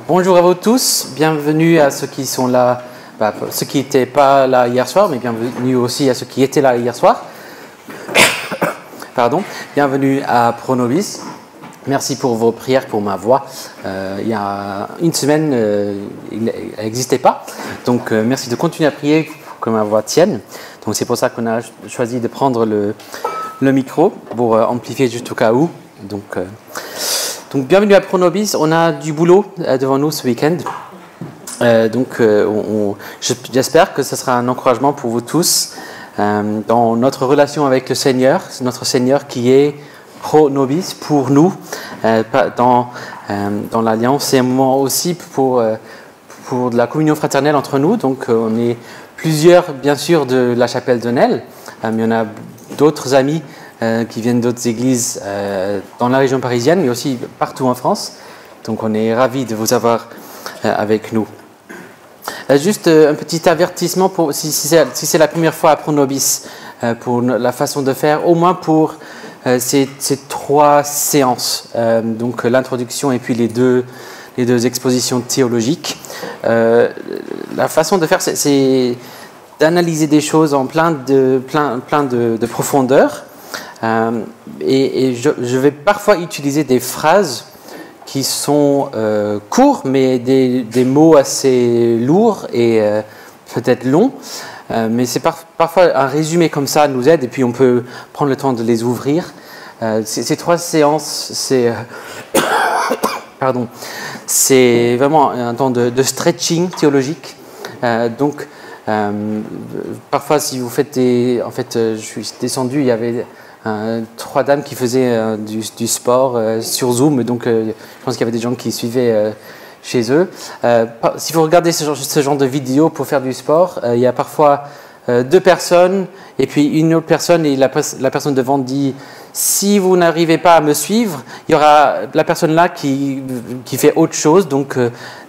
Bonjour à vous tous, bienvenue à ceux qui sont là, ceux qui n'étaient pas là hier soir, mais bienvenue aussi à ceux qui étaient là hier soir. Pardon, bienvenue à Pronobis. Merci pour vos prières pour ma voix. Il y a une semaine, elle n'existait pas, donc merci de continuer à prier pour que ma voix tienne. Donc c'est pour ça qu'on a choisi de prendre le micro pour amplifier juste au cas où. Donc bienvenue à Pronobis, on a du boulot devant nous ce week-end. J'espère que ce sera un encouragement pour vous tous dans notre relation avec le Seigneur. C'est notre Seigneur qui est Pronobis pour nous dans l'Alliance. C'est un moment aussi pour de la communion fraternelle entre nous. Donc on est plusieurs, bien sûr, de la chapelle de Nesle. Il y en a d'autres amis qui viennent d'autres églises dans la région parisienne, mais aussi partout en France. Donc on est ravis de vous avoir avec nous. Juste un petit avertissement pour si c'est la première fois à Pronobis, pour la façon de faire, au moins pour ces 3 séances, donc l'introduction et puis les deux expositions théologiques. La façon de faire, c'est d'analyser des choses en plein de profondeur. Et je vais parfois utiliser des phrases qui sont courts, mais des mots assez lourds et peut-être longs. Mais c'est parfois un résumé comme ça nous aide, et puis on peut prendre le temps de les ouvrir. Ces 3 séances, c'est vraiment un temps de stretching théologique. Parfois, si vous faites je suis descendu, il y avait 3 dames qui faisaient du sport sur Zoom, donc je pense qu'il y avait des gens qui suivaient chez eux. Si vous regardez ce genre de vidéo pour faire du sport, il y a parfois 2 personnes et puis une autre personne, et la personne devant dit « Si vous n'arrivez pas à me suivre, il y aura la personne là qui fait autre chose, donc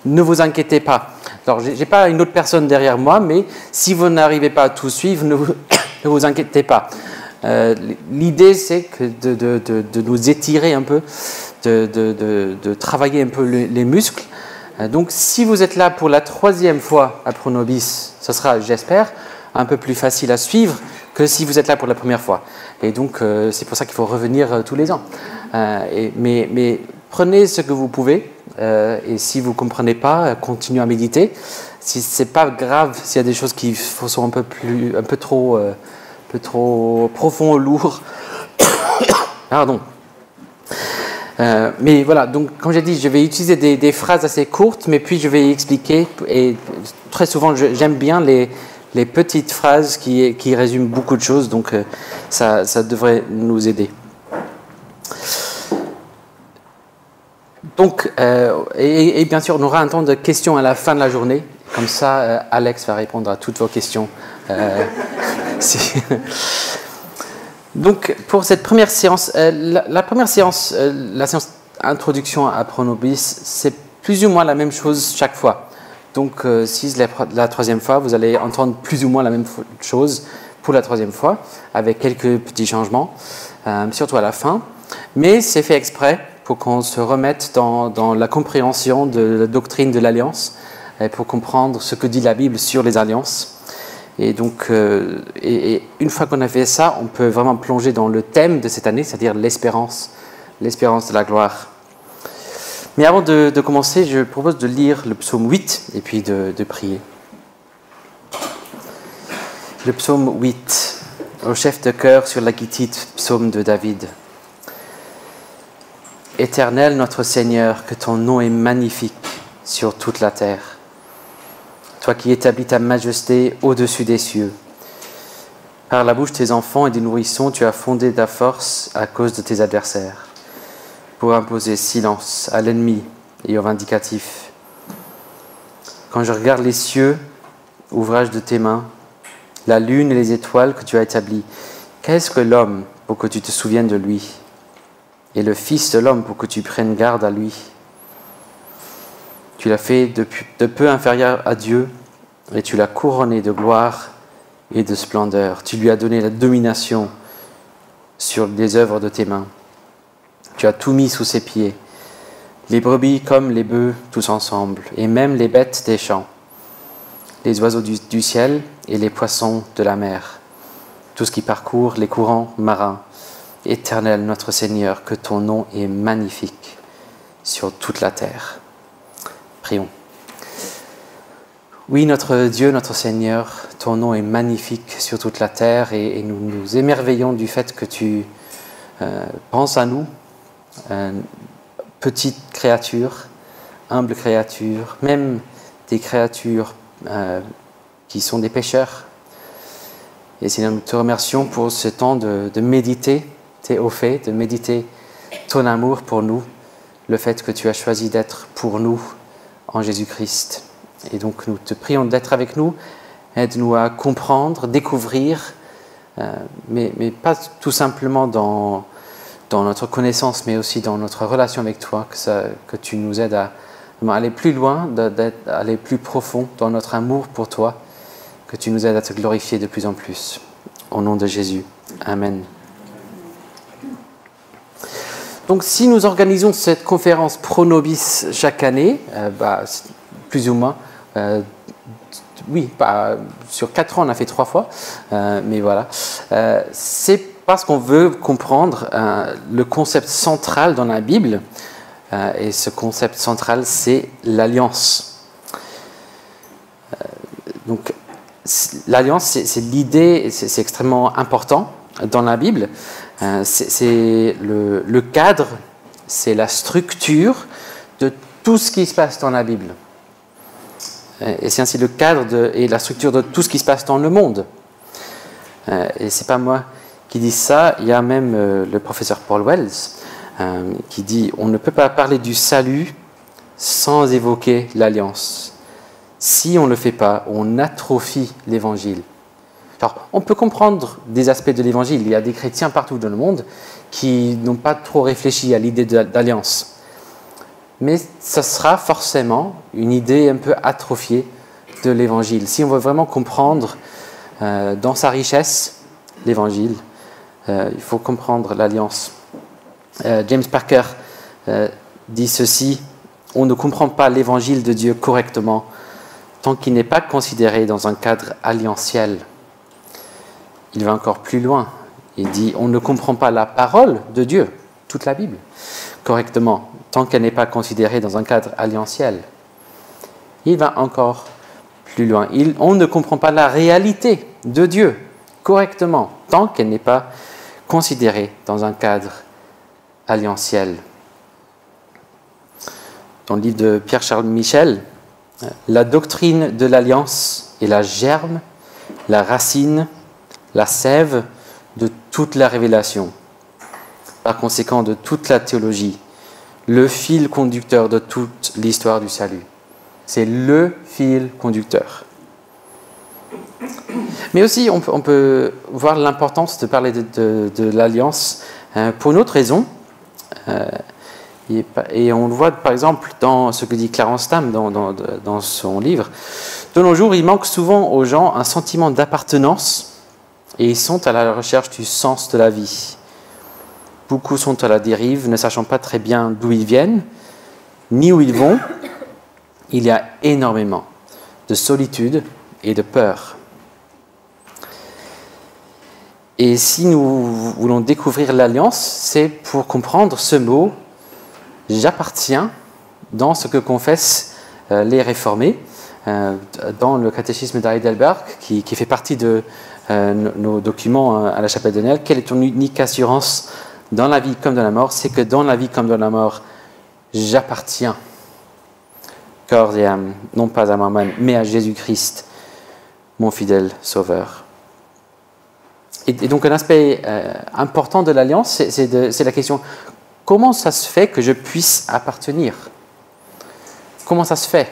ne vous inquiétez pas. » Alors, je n'ai pas une autre personne derrière moi, mais si vous n'arrivez pas à tout suivre, ne vous inquiétez pas. L'idée, c'est que de nous étirer un peu, de travailler un peu les muscles. Donc, si vous êtes là pour la 3e fois à Pronobis, ce sera, j'espère, un peu plus facile à suivre que si vous êtes là pour la première fois. Et donc, c'est pour ça qu'il faut revenir tous les ans. Mais prenez ce que vous pouvez, et si vous ne comprenez pas, continuez à méditer. Si ce n'est pas grave, s'il y a des choses qui sont un peu trop profond ou lourd. Pardon. Mais voilà, donc comme j'ai dit, je vais utiliser des phrases assez courtes, mais puis je vais expliquer. Et très souvent, j'aime bien les petites phrases qui résument beaucoup de choses, donc ça devrait nous aider. Donc, et bien sûr, on aura un temps de questions à la fin de la journée. Comme ça, Alex va répondre à toutes vos questions. Donc, pour cette première séance, la première séance, la séance introduction à Pronobis, c'est plus ou moins la même chose chaque fois. Donc, si c'est la 3e fois, vous allez entendre plus ou moins la même chose pour la 3e fois, avec quelques petits changements, surtout à la fin. Mais c'est fait exprès pour qu'on se remette dans la compréhension de la doctrine de l'Alliance, et pour comprendre ce que dit la Bible sur les alliances. Et donc, et une fois qu'on a fait ça, on peut vraiment plonger dans le thème de cette année, c'est-à-dire l'espérance de la gloire. Mais avant de commencer, je propose de lire le psaume 8 et puis de prier. Le psaume 8, au chef de chœur sur la guitite, psaume de David. Éternel notre Seigneur, que ton nom est magnifique sur toute la terre. Toi qui établis ta majesté au-dessus des cieux. Par la bouche de tes enfants et des nourrissons, tu as fondé ta force à cause de tes adversaires, pour imposer silence à l'ennemi et aux vindicatifs. Quand je regarde les cieux, ouvrage de tes mains, la lune et les étoiles que tu as établies, qu'est-ce que l'homme pour que tu te souviennes de lui, et le Fils de l'homme pour que tu prennes garde à lui? Tu l'as fait de peu inférieur à Dieu, et tu l'as couronné de gloire et de splendeur. Tu lui as donné la domination sur les œuvres de tes mains. Tu as tout mis sous ses pieds. les brebis comme les bœufs tous ensemble, et même les bêtes des champs, les oiseaux du ciel et les poissons de la mer, tout ce qui parcourt les courants marins. Éternel notre Seigneur, que ton nom est magnifique sur toute la terre. Prions. Oui, notre Dieu, notre Seigneur, ton nom est magnifique sur toute la terre et nous nous émerveillons du fait que tu penses à nous, petites créatures, humbles créatures, même des créatures qui sont des pécheurs. Et Seigneur, nous te remercions pour ce temps de méditer au fait, de méditer ton amour pour nous, le fait que tu as choisi d'être pour nous en Jésus-Christ. Et donc nous te prions d'être avec nous, aide-nous à comprendre, découvrir, mais pas tout simplement dans notre connaissance, mais aussi dans notre relation avec toi, que tu nous aides à aller plus loin, à aller plus profond dans notre amour pour toi, que tu nous aides à te glorifier de plus en plus. Au nom de Jésus. Amen. Donc si nous organisons cette conférence Pro Nobis chaque année, plus ou moins, sur 4 ans on a fait 3 fois, mais voilà, c'est parce qu'on veut comprendre le concept central dans la Bible, et ce concept central c'est l'alliance. Donc l'alliance c'est l'idée, c'est extrêmement important dans la Bible, c'est le cadre, c'est la structure de tout ce qui se passe dans la Bible. Et c'est ainsi le cadre et la structure de tout ce qui se passe dans le monde. Et c'est pas moi qui dis ça, il y a même le professeur Paul Wells qui dit « On ne peut pas parler du salut sans évoquer l'alliance. Si on ne le fait pas, on atrophie l'évangile. » Alors, on peut comprendre des aspects de l'évangile. Il y a des chrétiens partout dans le monde qui n'ont pas trop réfléchi à l'idée d'alliance. Mais ça sera forcément une idée un peu atrophiée de l'évangile. Si on veut vraiment comprendre dans sa richesse l'évangile, il faut comprendre l'alliance. James Parker dit ceci: on ne comprend pas l'évangile de Dieu correctement tant qu'il n'est pas considéré dans un cadre alliantiel. Il va encore plus loin. Il dit on ne comprend pas la parole de Dieu, toute la Bible, correctement tant qu'elle n'est pas considérée dans un cadre alliantiel. Il va encore plus loin. On ne comprend pas la réalité de Dieu correctement tant qu'elle n'est pas considérée dans un cadre alliantiel. Dans le livre de Pierre-Charles Michel, la doctrine de l'alliance est la germe, la racine, la sève de toute la révélation, par conséquent de toute la théologie, le fil conducteur de toute l'histoire du salut. C'est le fil conducteur. Mais aussi, on peut voir l'importance de parler de l'alliance pour une autre raison. Et on le voit par exemple dans ce que dit Clarence Tam dans son livre. De nos jours, il manque souvent aux gens un sentiment d'appartenance et ils sont à la recherche du sens de la vie. Beaucoup sont à la dérive, ne sachant pas très bien d'où ils viennent, ni où ils vont. Il y a énormément de solitude et de peur. Et si nous voulons découvrir l'alliance, c'est pour comprendre ce mot « j'appartiens » dans ce que confessent les réformés, dans le catéchisme d'Heidelberg, qui fait partie de nos documents à la chapelle de Nel. Quelle est ton unique assurance dans la vie comme dans la mort? C'est que dans la vie comme dans la mort, j'appartiens, corps et âme, non pas à moi-même, mais à Jésus-Christ, mon fidèle Sauveur. Et donc un aspect important de l'alliance, c'est la question, comment ça se fait que je puisse appartenir? Comment ça se fait?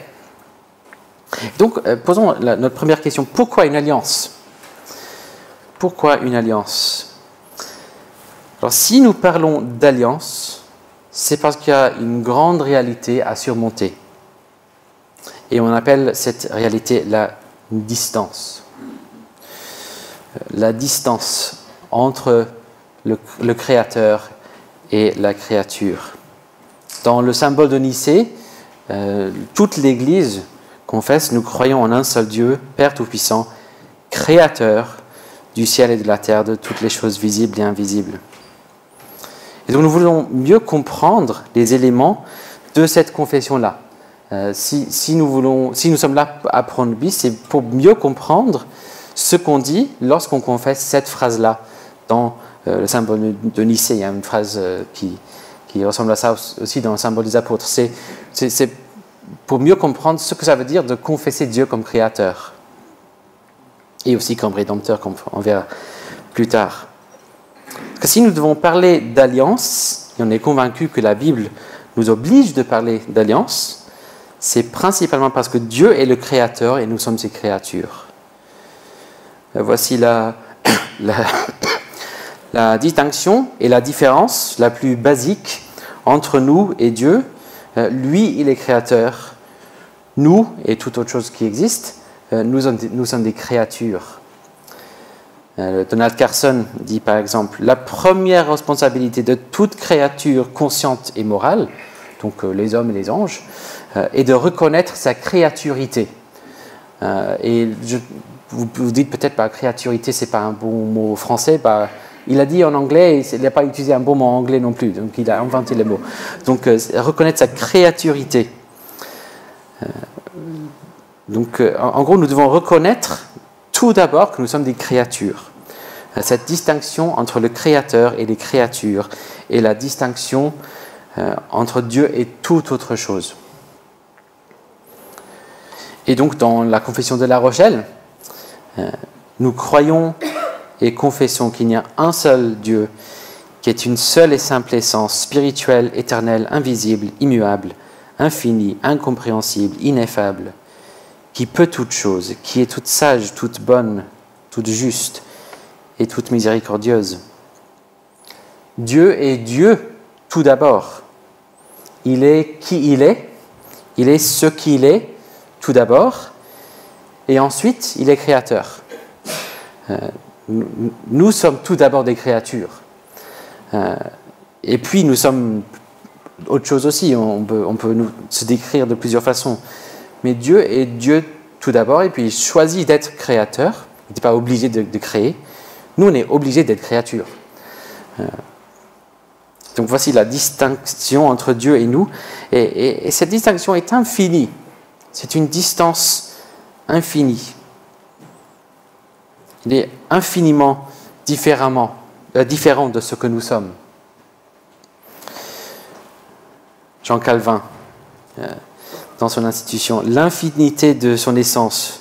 Donc posons notre première question, pourquoi une alliance? Pourquoi une alliance? Alors si nous parlons d'alliance, c'est parce qu'il y a une grande réalité à surmonter. Et on appelle cette réalité la distance. La distance entre le Créateur et la créature. Dans le symbole de Nicée, toute l'Église confesse, nous croyons en un seul Dieu, Père Tout-Puissant, Créateur du ciel et de la terre, de toutes les choses visibles et invisibles. Et donc nous voulons mieux comprendre les éléments de cette confession-là. Si nous sommes là à Pro-Nobis, c'est pour mieux comprendre ce qu'on dit lorsqu'on confesse cette phrase-là dans le symbole de Nicée. Il y a une phrase qui ressemble à ça aussi dans le symbole des apôtres. C'est pour mieux comprendre ce que ça veut dire de confesser Dieu comme créateur et aussi comme rédempteur, comme on verra plus tard. Parce que si nous devons parler d'alliance, et on est convaincu que la Bible nous oblige de parler d'alliance, c'est principalement parce que Dieu est le créateur et nous sommes ses créatures. Voici la distinction et la différence la plus basique entre nous et Dieu. Lui, il est créateur. Nous, et toute autre chose qui existe, nous sommes des créatures. Donald Carson dit par exemple, la première responsabilité de toute créature consciente et morale, donc les hommes et les anges, est de reconnaître sa créaturité. Vous vous dites peut-être, créaturité, c'est pas un bon mot français. Il a dit en anglais, et il n'a pas utilisé un bon mot en anglais non plus, donc il a inventé les mots. Donc reconnaître sa créaturité. En gros, nous devons reconnaître tout d'abord que nous sommes des créatures. Cette distinction entre le créateur et les créatures est la distinction entre Dieu et toute autre chose. Et donc, dans la confession de La Rochelle, nous croyons et confessons qu'il n'y a un seul Dieu, qui est une seule et simple essence, spirituelle, éternelle, invisible, immuable, infinie, incompréhensible, ineffable, qui peut toutes choses, qui est toute sage, toute bonne, toute juste et toute miséricordieuse. Dieu est Dieu tout d'abord. Il est qui il est ce qu'il est tout d'abord, et ensuite il est créateur. Nous sommes tout d'abord des créatures. Et puis nous sommes autre chose aussi, on peut se décrire de plusieurs façons. Mais Dieu est Dieu tout d'abord, et puis il choisit d'être créateur. Il n'est pas obligé de créer. Nous, on est obligé d'être créatures. Donc voici la distinction entre Dieu et nous. Et cette distinction est infinie. C'est une distance infinie. Il est infiniment différent de ce que nous sommes. Jean Calvin, dans son institution, l'infinité de son essence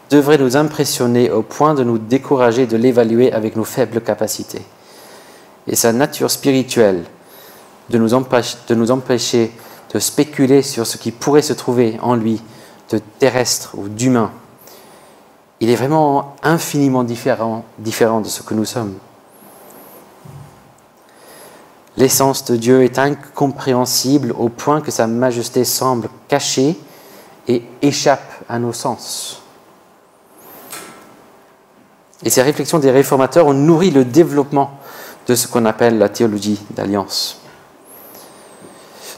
devrait nous impressionner au point de nous décourager de l'évaluer avec nos faibles capacités. Et sa nature spirituelle de nous empêcher de spéculer sur ce qui pourrait se trouver en lui de terrestre ou d'humain. Il est vraiment infiniment différent de ce que nous sommes. L'essence de Dieu est incompréhensible au point que sa majesté semble cachée et échappe à nos sens. Et ces réflexions des réformateurs ont nourri le développement de ce qu'on appelle la théologie d'alliance.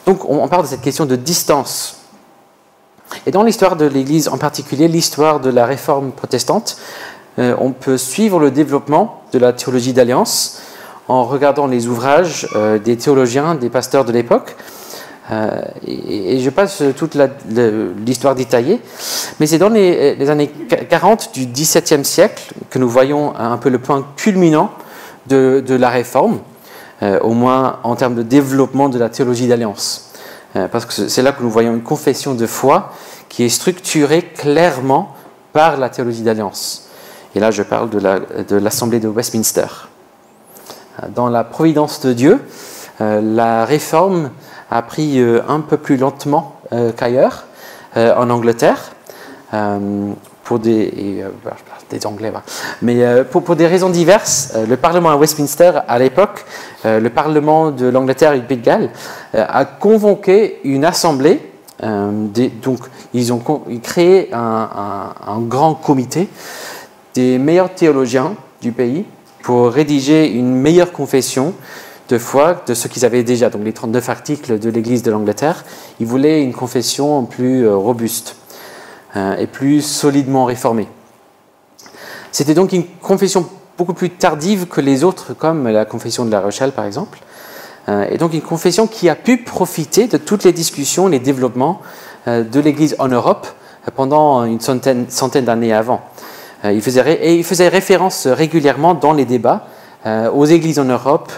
Donc on parle de cette question de distance. Et dans l'histoire de l'Église, en particulier l'histoire de la Réforme protestante, on peut suivre le développement de la théologie d'alliance en regardant les ouvrages des théologiens, des pasteurs de l'époque. Et je passe toute l'histoire détaillée, mais c'est dans les années 40 du XVIIe siècle que nous voyons un peu le point culminant de la Réforme, au moins en termes de développement de la théologie d'alliance. Parce que c'est là que nous voyons une confession de foi qui est structurée clairement par la théologie d'alliance. Et là, je parle de l'Assemblée de Westminster. Dans la providence de Dieu, la Réforme a pris un peu plus lentement qu'ailleurs, en Angleterre, pour des Anglais, mais pour des raisons diverses. Le Parlement à Westminster, à l'époque, le Parlement de l'Angleterre et du Pays de Galles, a convoqué une assemblée. Donc, ils ont créé un grand comité des meilleurs théologiens du pays pour rédiger une meilleure confession de foi de ce qu'ils avaient déjà, donc les 39 articles de l'Église de l'Angleterre. Ils voulaient une confession plus robuste et plus solidement réformée. C'était donc une confession beaucoup plus tardive que les autres, comme la confession de La Rochelle par exemple, et donc une confession qui a pu profiter de toutes les discussions, les développements de l'Église en Europe pendant une centaine d'années avant. Il faisait référence régulièrement dans les débats aux églises en Europe,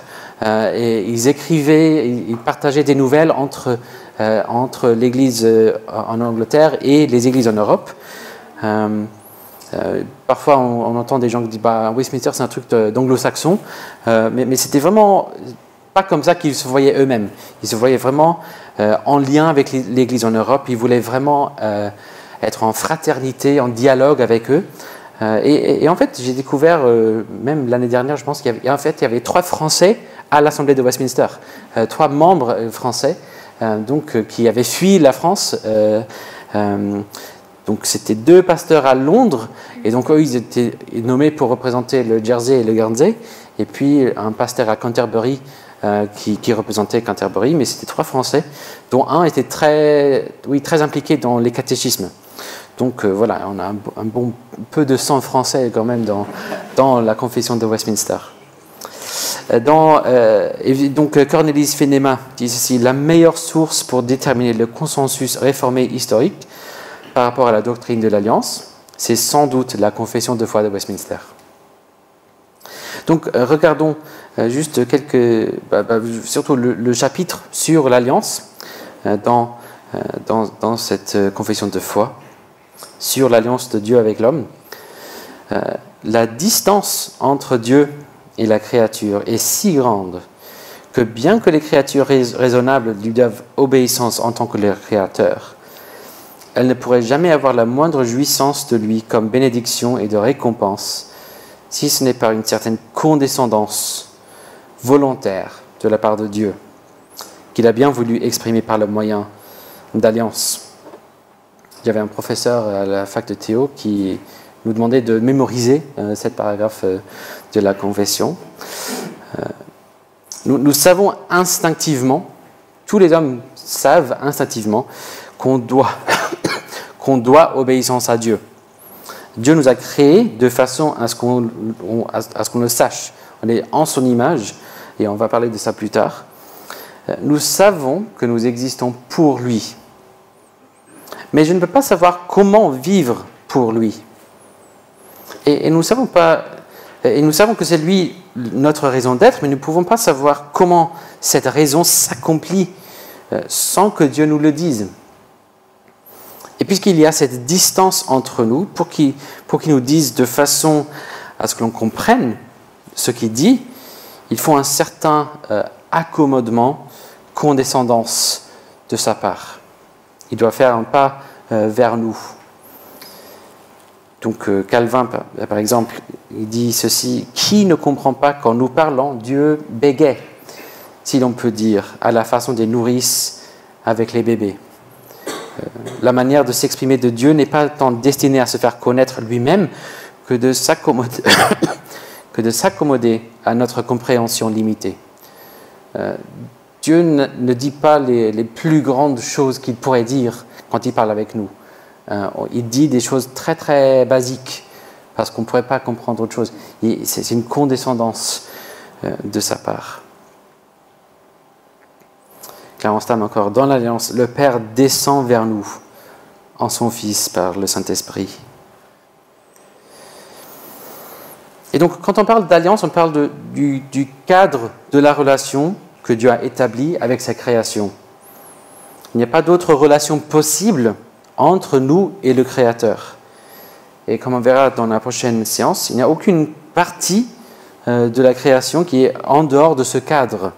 et ils écrivaient, ils partageaient des nouvelles entre l'Église en Angleterre et les églises en Europe. Parfois, on entend des gens qui disent Westminster, c'est un truc d'anglo-saxon, mais c'était vraiment pas comme ça qu'ils se voyaient eux-mêmes. Ils se voyaient vraiment en lien avec l'Église en Europe. Ils voulaient vraiment être en fraternité, en dialogue avec eux. Et en fait, j'ai découvert, même l'année dernière, je pense qu'il y avait 3 Français à l'Assemblée de Westminster, 3 membres français, qui avaient fui la France. Donc c'était 2 pasteurs à Londres, et donc eux, ils étaient nommés pour représenter le Jersey et le Guernsey, et puis un pasteur à Canterbury qui représentait Canterbury, mais c'était 3 Français, dont un était très impliqué dans les catéchismes. Donc voilà, on a un bon peu de sang français quand même dans la confession de Westminster. Donc Cornelis Venema dit ceci: la meilleure source pour déterminer le consensus réformé historique par rapport à la doctrine de l'Alliance, c'est sans doute la confession de foi de Westminster. Donc regardons juste surtout le chapitre sur l'Alliance dans cette confession de foi, sur l'alliance de Dieu avec l'homme. La distance entre Dieu et la créature est si grande que bien que les créatures raisonnables lui doivent obéissance en tant que leur créateur, elles ne pourraient jamais avoir la moindre jouissance de lui comme bénédiction et de récompense, si ce n'est par une certaine condescendance volontaire de la part de Dieu, qu'il a bien voulu exprimer par le moyen d'alliance. J'avais un professeur à la fac de Théo qui nous demandait de mémoriser cette paragraphe de la Confession. Nous savons instinctivement, tous les hommes savent instinctivement qu'on doit obéissance à Dieu. Dieu nous a créés de façon à ce qu'on le sache. On est en son image, et on va parler de ça plus tard. Nous savons que nous existons pour lui. Mais je ne peux pas savoir comment vivre pour lui. Et nous savons que c'est lui notre raison d'être, mais nous ne pouvons pas savoir comment cette raison s'accomplit sans que Dieu nous le dise. Et puisqu'il y a cette distance entre nous, pour qu'il nous dise de façon à ce que l'on comprenne ce qu'il dit, il faut un certain accommodement, condescendance de sa part. Il doit faire un pas vers nous. Donc Calvin, par exemple, il dit ceci: qui ne comprend pas qu'en nous parlant, Dieu bégaie, si l'on peut dire, à la façon des nourrices avec les bébés. La manière de s'exprimer de Dieu n'est pas tant destinée à se faire connaître lui-même que de s'accommoder à notre compréhension limitée. Dieu ne dit pas les plus grandes choses qu'il pourrait dire quand il parle avec nous. Il dit des choses très très basiques parce qu'on ne pourrait pas comprendre autre chose. C'est une condescendance de sa part. Clarence Tam encore: dans l'Alliance, le Père descend vers nous en son Fils par le Saint-Esprit. Et donc quand on parle d'alliance, on parle du cadre de la relation que Dieu a établie avec sa création. Il n'y a pas d'autre relation possible entre nous et le Créateur. Et comme on verra dans la prochaine séance, il n'y a aucune partie de la création qui est en dehors de ce cadre.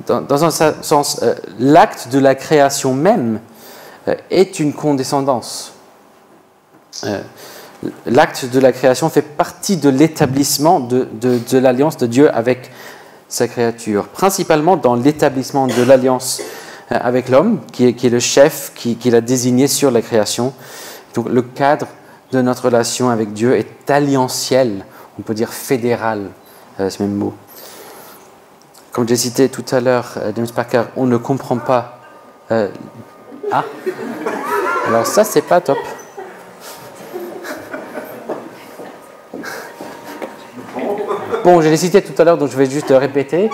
Dans un sens, l'acte de la création même est une condescendance. L'acte de la création fait partie de l'établissement de l'alliance de Dieu avec sa créature, principalement dans l'établissement de l'alliance avec l'homme, qui est le chef, qu'il a désigné sur la création. Donc le cadre de notre relation avec Dieu est alliantiel, on peut dire fédéral, ce même mot. comme j'ai cité tout à l'heure, James Parker, on ne comprend pas... Ah, alors ça, c'est pas top. Bon, je l'ai cité tout à l'heure, donc je vais juste répéter.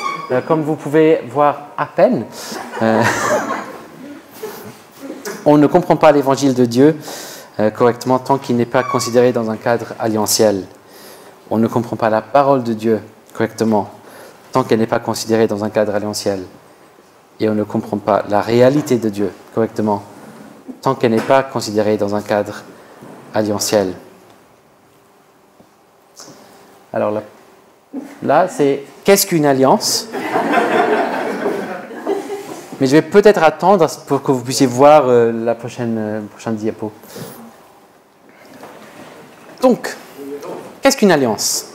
Comme vous pouvez voir à peine, on ne comprend pas l'évangile de Dieu correctement tant qu'il n'est pas considéré dans un cadre alliantiel. On ne comprend pas la parole de Dieu correctement tant qu'elle n'est pas considérée dans un cadre alliantiel. Et on ne comprend pas la réalité de Dieu correctement tant qu'elle n'est pas considérée dans un cadre alliantiel. Alors là, c'est qu'est-ce qu'une alliance? Mais je vais peut-être attendre pour que vous puissiez voir la prochaine diapo. Donc, qu'est-ce qu'une alliance?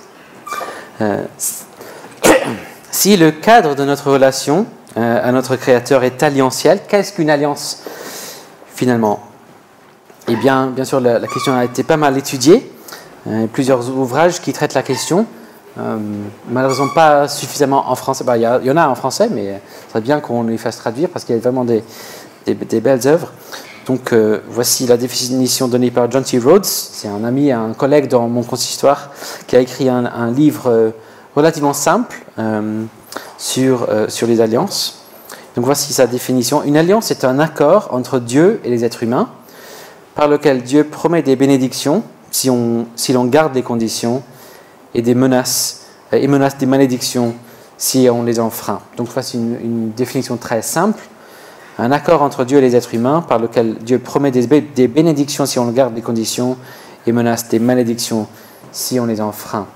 Si le cadre de notre relation à notre Créateur est alliantiel, qu'est-ce qu'une alliance finalement? Eh bien sûr, la question a été pas mal étudiée. Plusieurs ouvrages qui traitent la question. Malheureusement pas suffisamment en français. Il y en a en français, mais ce serait bien qu'on les fasse traduire parce qu'il y a vraiment des belles œuvres. Donc voici la définition donnée par John C. Rhodes. C'est un ami, un collègue dans mon consistoire qui a écrit un livre relativement simple sur les alliances. Donc voici sa définition. Une alliance est un accord entre Dieu et les êtres humains par lequel Dieu promet des bénédictions si l'on garde les conditions et menace des malédictions si on les enfreint. Donc voici une définition très simple. Un accord entre Dieu et les êtres humains par lequel Dieu promet des bénédictions si on garde les conditions et menace des malédictions si on les enfreint.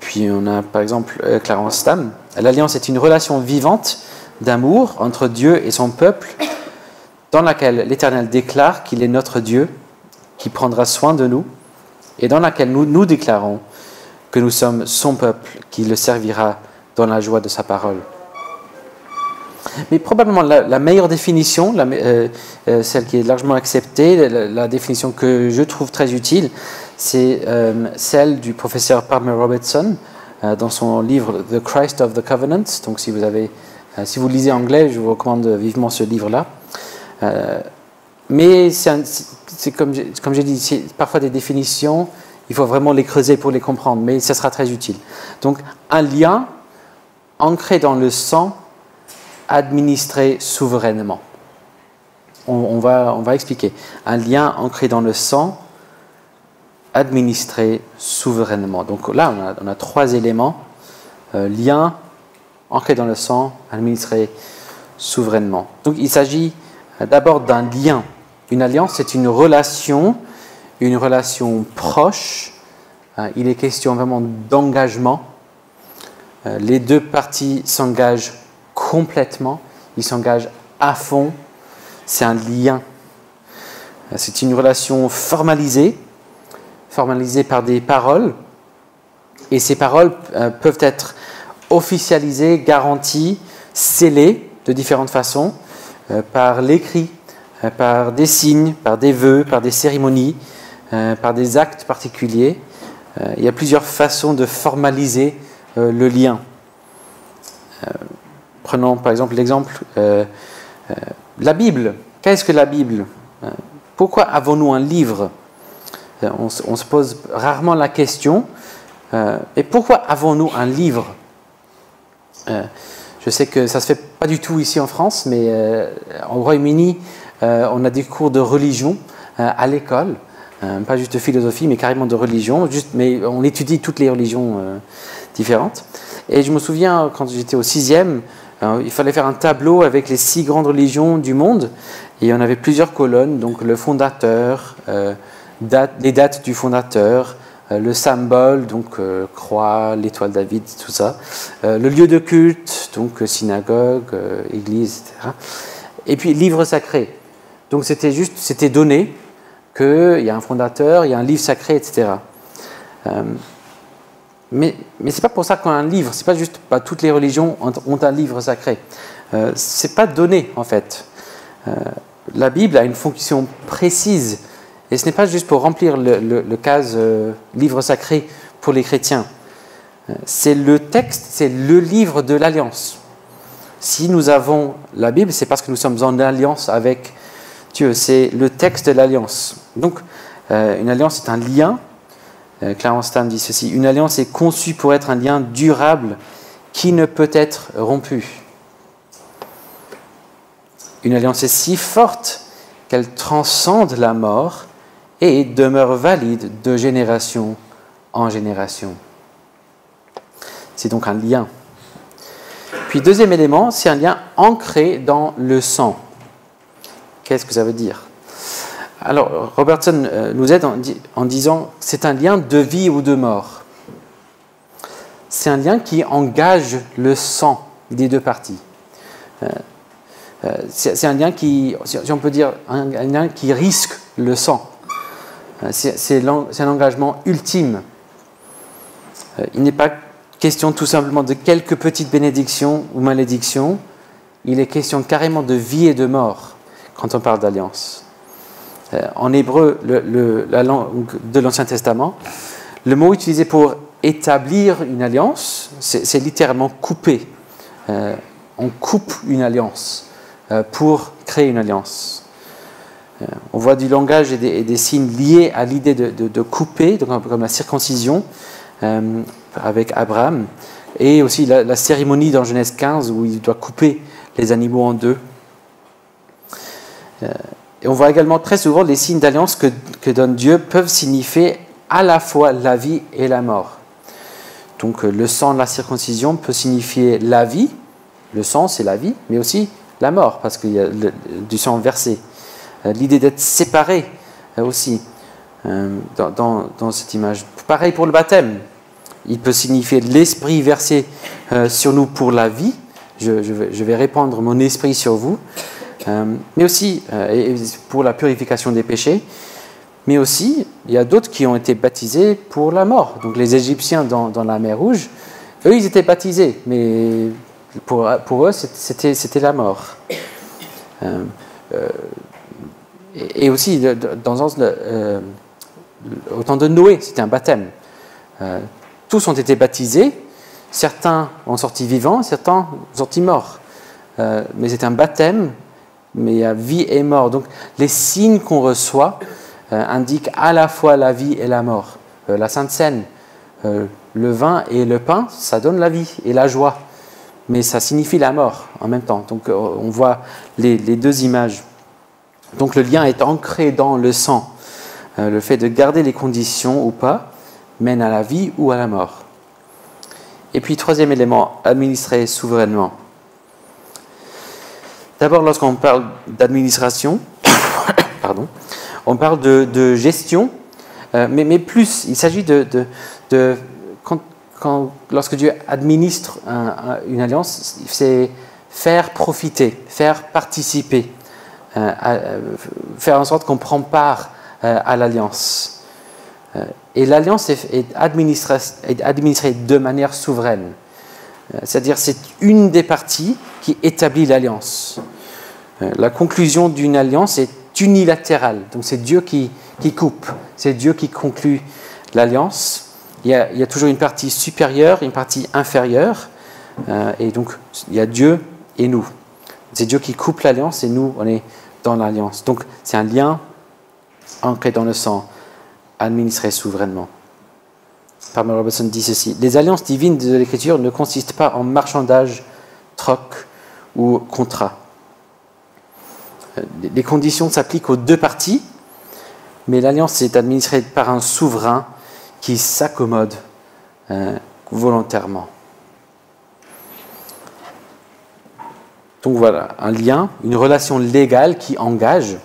Puis on a par exemple Clarence Stam. L'alliance est une relation vivante d'amour entre Dieu et son peuple dans laquelle l'Éternel déclare qu'il est notre Dieu, qui prendra soin de nous, et dans laquelle nous déclarons que nous sommes son peuple, qui le servira dans la joie de sa parole. Mais probablement la meilleure définition, celle qui est largement acceptée, la définition que je trouve très utile, c'est celle du professeur Palmer Robertson dans son livre The Christ of the Covenant. Donc si vous lisez anglais, je vous recommande vivement ce livre-là. Mais c'est comme j'ai dit, c'est parfois des définitions, il faut vraiment les creuser pour les comprendre, mais ça sera très utile. Donc un lien ancré dans le sang, administré souverainement. On va expliquer. Un lien ancré dans le sang, administré souverainement. Donc là, on a trois éléments. Lien ancré dans le sang, administré souverainement. Donc il s'agit d'abord d'un lien. Une alliance, c'est une relation proche. Il est question vraiment d'engagement. Les deux parties s'engagent complètement, ils s'engagent à fond. C'est un lien. C'est une relation formalisée par des paroles. Et ces paroles peuvent être officialisées, garanties, scellées de différentes façons, par l'écrit, par des signes, par des vœux, par des cérémonies, par des actes particuliers. Il y a plusieurs façons de formaliser le lien. Prenons par exemple l'exemple, la Bible. Qu'est-ce que la Bible? Pourquoi avons-nous un livre? On se pose rarement la question. Et pourquoi avons-nous un livre? Je sais que ça ne se fait pas du tout ici en France, mais au Royaume-Uni, on a des cours de religion à l'école. Pas juste de philosophie, mais carrément de religion. Mais on étudie toutes les religions différentes. Et je me souviens, quand j'étais au 6e, il fallait faire un tableau avec les 6 grandes religions du monde. Et on avait plusieurs colonnes, donc le fondateur, les dates du fondateur, le symbole, donc croix, l'étoile David, tout ça, le lieu de culte, donc synagogue, église, etc. Et puis livre sacré. Donc c'était donné qu'il y a un fondateur, il y a un livre sacré, etc. Mais c'est pas pour ça qu'on a un livre. C'est pas juste toutes les religions ont un livre sacré. C'est pas donné en fait. La Bible a une fonction précise et ce n'est pas juste pour remplir le case livre sacré pour les chrétiens. c'est le texte, c'est le livre de l'alliance. Si nous avons la Bible, c'est parce que nous sommes en alliance avec Dieu. C'est le texte de l'alliance. Donc, une alliance est un lien. Clarence Tam dit ceci: une alliance est conçue pour être un lien durable qui ne peut être rompu. Une alliance est si forte qu'elle transcende la mort et demeure valide de génération en génération. C'est donc un lien. Puis deuxième élément, c'est un lien ancré dans le sang. Qu'est-ce que ça veut dire? Alors, Robertson nous aide en disant que c'est un lien de vie ou de mort. C'est un lien qui engage le sang des deux parties. C'est un lien qui, si on peut dire, un lien qui risque le sang. C'est un engagement ultime. Il n'est pas question tout simplement de quelques petites bénédictions ou malédictions. Il est question carrément de vie et de mort quand on parle d'alliance. En hébreu, la langue de l'Ancien Testament, le mot utilisé pour établir une alliance, c'est littéralement couper. On coupe une alliance pour créer une alliance. On voit du langage et des signes liés à l'idée de couper, donc comme la circoncision avec Abraham, et aussi la cérémonie dans Genèse 15 où il doit couper les animaux en deux. Et on voit également très souvent les signes d'alliance que donne Dieu peuvent signifier à la fois la vie et la mort. Donc le sang de la circoncision peut signifier la vie, le sang c'est la vie, mais aussi la mort parce qu'il y a du sang versé. L'idée d'être séparé aussi dans cette image. Pareil pour le baptême. Il peut signifier l'esprit versé sur nous pour la vie. Je vais répandre mon esprit sur vous. Mais aussi pour la purification des péchés. Mais aussi, il y a d'autres qui ont été baptisés pour la mort. Donc les Égyptiens dans la mer Rouge, eux, ils étaient baptisés. Mais pour eux, c'était la mort. Et aussi, dans au temps de Noé, c'était un baptême. Tous ont été baptisés. Certains ont sorti vivants, certains ont sorti morts. Mais c'est un baptême, mais il y a vie et mort. Donc les signes qu'on reçoit indiquent à la fois la vie et la mort. La Sainte Seine, le vin et le pain, ça donne la vie et la joie. Mais ça signifie la mort en même temps. Donc on voit les deux images. Donc le lien est ancré dans le sang. Le fait de garder les conditions ou pas mène à la vie ou à la mort. Et puis troisième élément, administrer souverainement. D'abord, lorsqu'on parle d'administration, pardon, on parle de gestion, mais plus, il s'agit lorsque Dieu administre une alliance, c'est faire profiter, faire participer, faire en sorte qu'on prend part à l'alliance. Et l'alliance est administrée de manière souveraine. C'est-à-dire c'est une des parties qui établit l'alliance. La conclusion d'une alliance est unilatérale. Donc c'est Dieu qui coupe, c'est Dieu qui conclut l'alliance. Il y a toujours une partie supérieure, une partie inférieure. Et donc il y a Dieu et nous. C'est Dieu qui coupe l'alliance et nous, on est dans l'alliance. Donc c'est un lien ancré dans le sang, administré souverainement. Palmer Robertson dit ceci: les alliances divines de l'Écriture ne consistent pas en marchandage, troc ou contrat. Les conditions s'appliquent aux deux parties, mais l'alliance est administrée par un souverain qui s'accommode volontairement. Donc voilà, un lien, une relation légale qui engage.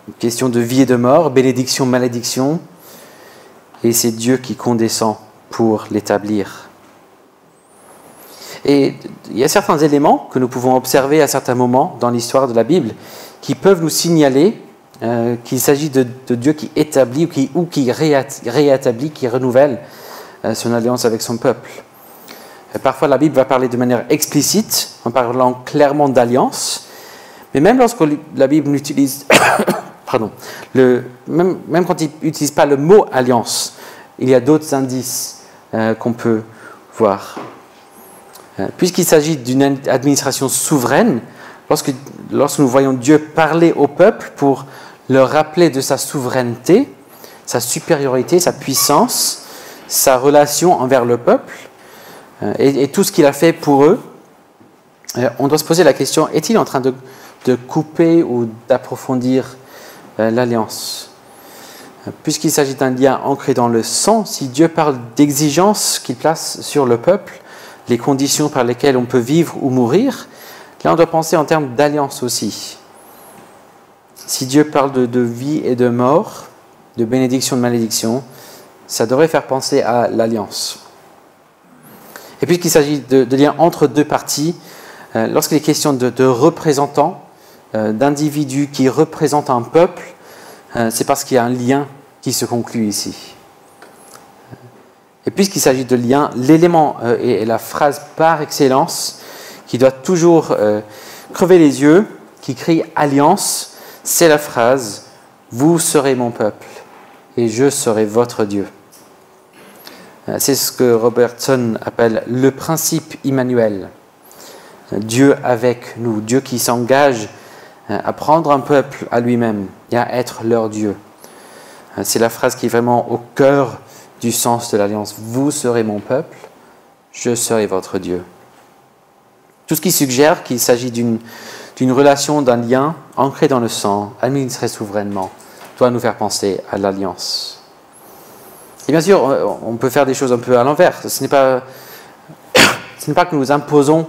Une question de vie et de mort, bénédiction, malédiction, et c'est Dieu qui condescend pour l'établir. Et il y a certains éléments que nous pouvons observer à certains moments dans l'histoire de la Bible qui peuvent nous signaler qu'il s'agit de Dieu qui établit ou qui réétablit, qui renouvelle son alliance avec son peuple. Parfois, la Bible va parler de manière explicite, en parlant clairement d'alliance, mais même lorsque la Bible n'utilise... Pardon. Même quand il n'utilise pas le mot alliance, il y a d'autres indices qu'on peut voir. Puisqu'il s'agit d'une administration souveraine, lorsque nous voyons Dieu parler au peuple pour leur rappeler de sa souveraineté, sa supériorité, sa puissance, sa relation envers le peuple et tout ce qu'il a fait pour eux, on doit se poser la question, est-il en train de couper ou d'approfondir l'alliance? Puisqu'il s'agit d'un lien ancré dans le sang, si Dieu parle d'exigences qu'il place sur le peuple, les conditions par lesquelles on peut vivre ou mourir, là on doit penser en termes d'alliance aussi. Si Dieu parle de vie et de mort, de bénédiction, de malédiction, ça devrait faire penser à l'alliance. Et puisqu'il s'agit de liens entre deux parties, lorsqu'il est question de représentants, d'individus qui représentent un peuple, c'est parce qu'il y a un lien qui se conclut ici. Et puisqu'il s'agit de liens, l'élément et la phrase par excellence qui doit toujours crever les yeux, qui crie alliance, c'est la phrase « Vous serez mon peuple et je serai votre Dieu ». C'est ce que Robertson appelle le principe Immanuel. Dieu avec nous, Dieu qui s'engage à prendre un peuple à lui-même et à être leur Dieu. C'est la phrase qui est vraiment au cœur du sens de l'alliance. Vous serez mon peuple, je serai votre Dieu. Tout ce qui suggère qu'il s'agit d'une relation, d'un lien ancré dans le sang, administré souverainement, doit nous faire penser à l'alliance. Et bien sûr, on peut faire des choses un peu à l'envers. Ce n'est pas que nous imposons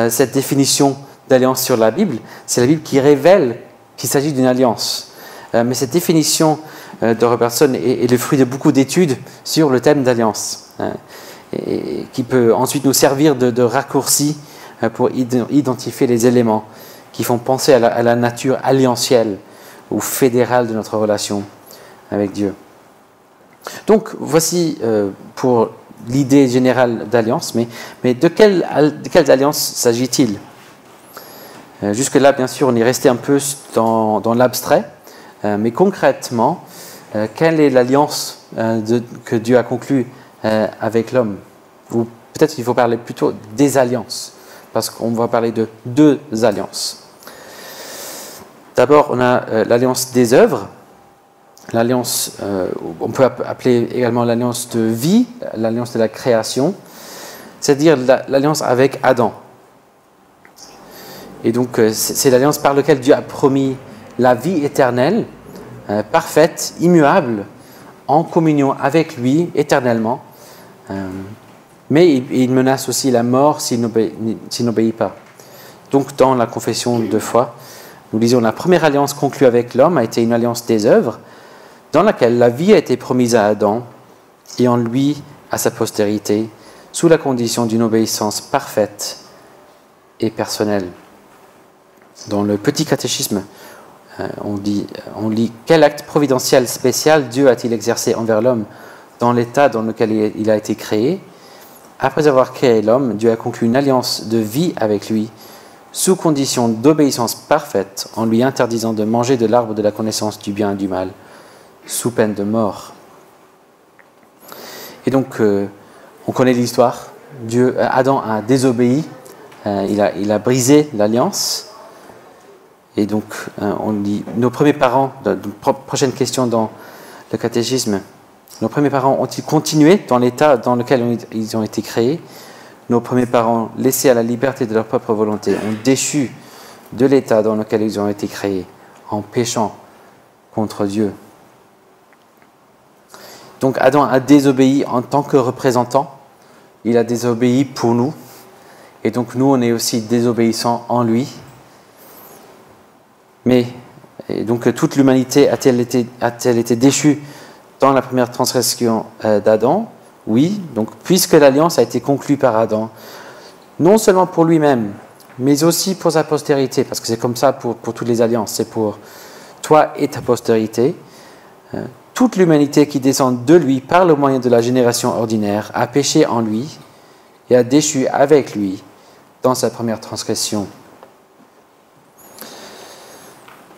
cette définition d'alliance sur la Bible, c'est la Bible qui révèle qu'il s'agit d'une alliance. Mais cette définition de Robertson est le fruit de beaucoup d'études sur le thème d'alliance, et qui peut ensuite nous servir de raccourci pour identifier les éléments qui font penser à la nature alliantielle ou fédérale de notre relation avec Dieu. Donc, voici pour l'idée générale d'alliance, mais de quelles alliances s'agit-il? Jusque-là, bien sûr, on est resté un peu dans l'abstrait, mais concrètement, quelle est l'alliance que Dieu a conclue avec l'homme? Ou peut-être qu'il faut parler plutôt des alliances, parce qu'on va parler de deux alliances. D'abord, on a l'alliance des œuvres. L'alliance, on peut appeler également l'alliance de vie, l'alliance de la création, c'est-à-dire l'alliance avec Adam. Et donc, c'est l'alliance par laquelle Dieu a promis la vie éternelle, parfaite, immuable, en communion avec lui éternellement. Mais il menace aussi la mort s'il n'obéit pas. Donc, dans la confession de foi, nous lisons la première alliance conclue avec l'homme a été une alliance des œuvres, dans laquelle la vie a été promise à Adam et en lui à sa postérité, sous la condition d'une obéissance parfaite et personnelle. Dans le petit catéchisme, on lit « Quel acte providentiel spécial Dieu a-t-il exercé envers l'homme dans l'état dans lequel il a été créé? Après avoir créé l'homme, Dieu a conclu une alliance de vie avec lui, sous condition d'obéissance parfaite, en lui interdisant de manger de l'arbre de la connaissance du bien et du mal, sous peine de mort. » Et donc, on connaît l'histoire. Adam a désobéi, il a brisé l'alliance. Et donc, on dit, nos premiers parents, prochaine question dans le catéchisme, nos premiers parents ont-ils continué dans l'état dans lequel ils ont été créés? Nos premiers parents, laissés à la liberté de leur propre volonté, ont déchu de l'état dans lequel ils ont été créés, en péchant contre Dieu. Donc Adam a désobéi en tant que représentant, il a désobéi pour nous, et donc nous on est aussi désobéissants en lui. Mais donc toute l'humanité a-t-elle été déchue dans la première transgression d'Adam? Oui, donc puisque l'alliance a été conclue par Adam, non seulement pour lui-même, mais aussi pour sa postérité, parce que c'est comme ça pour toutes les alliances, c'est pour toi et ta postérité. Toute l'humanité qui descend de lui par le moyen de la génération ordinaire a péché en lui et a déchu avec lui dans sa première transgression.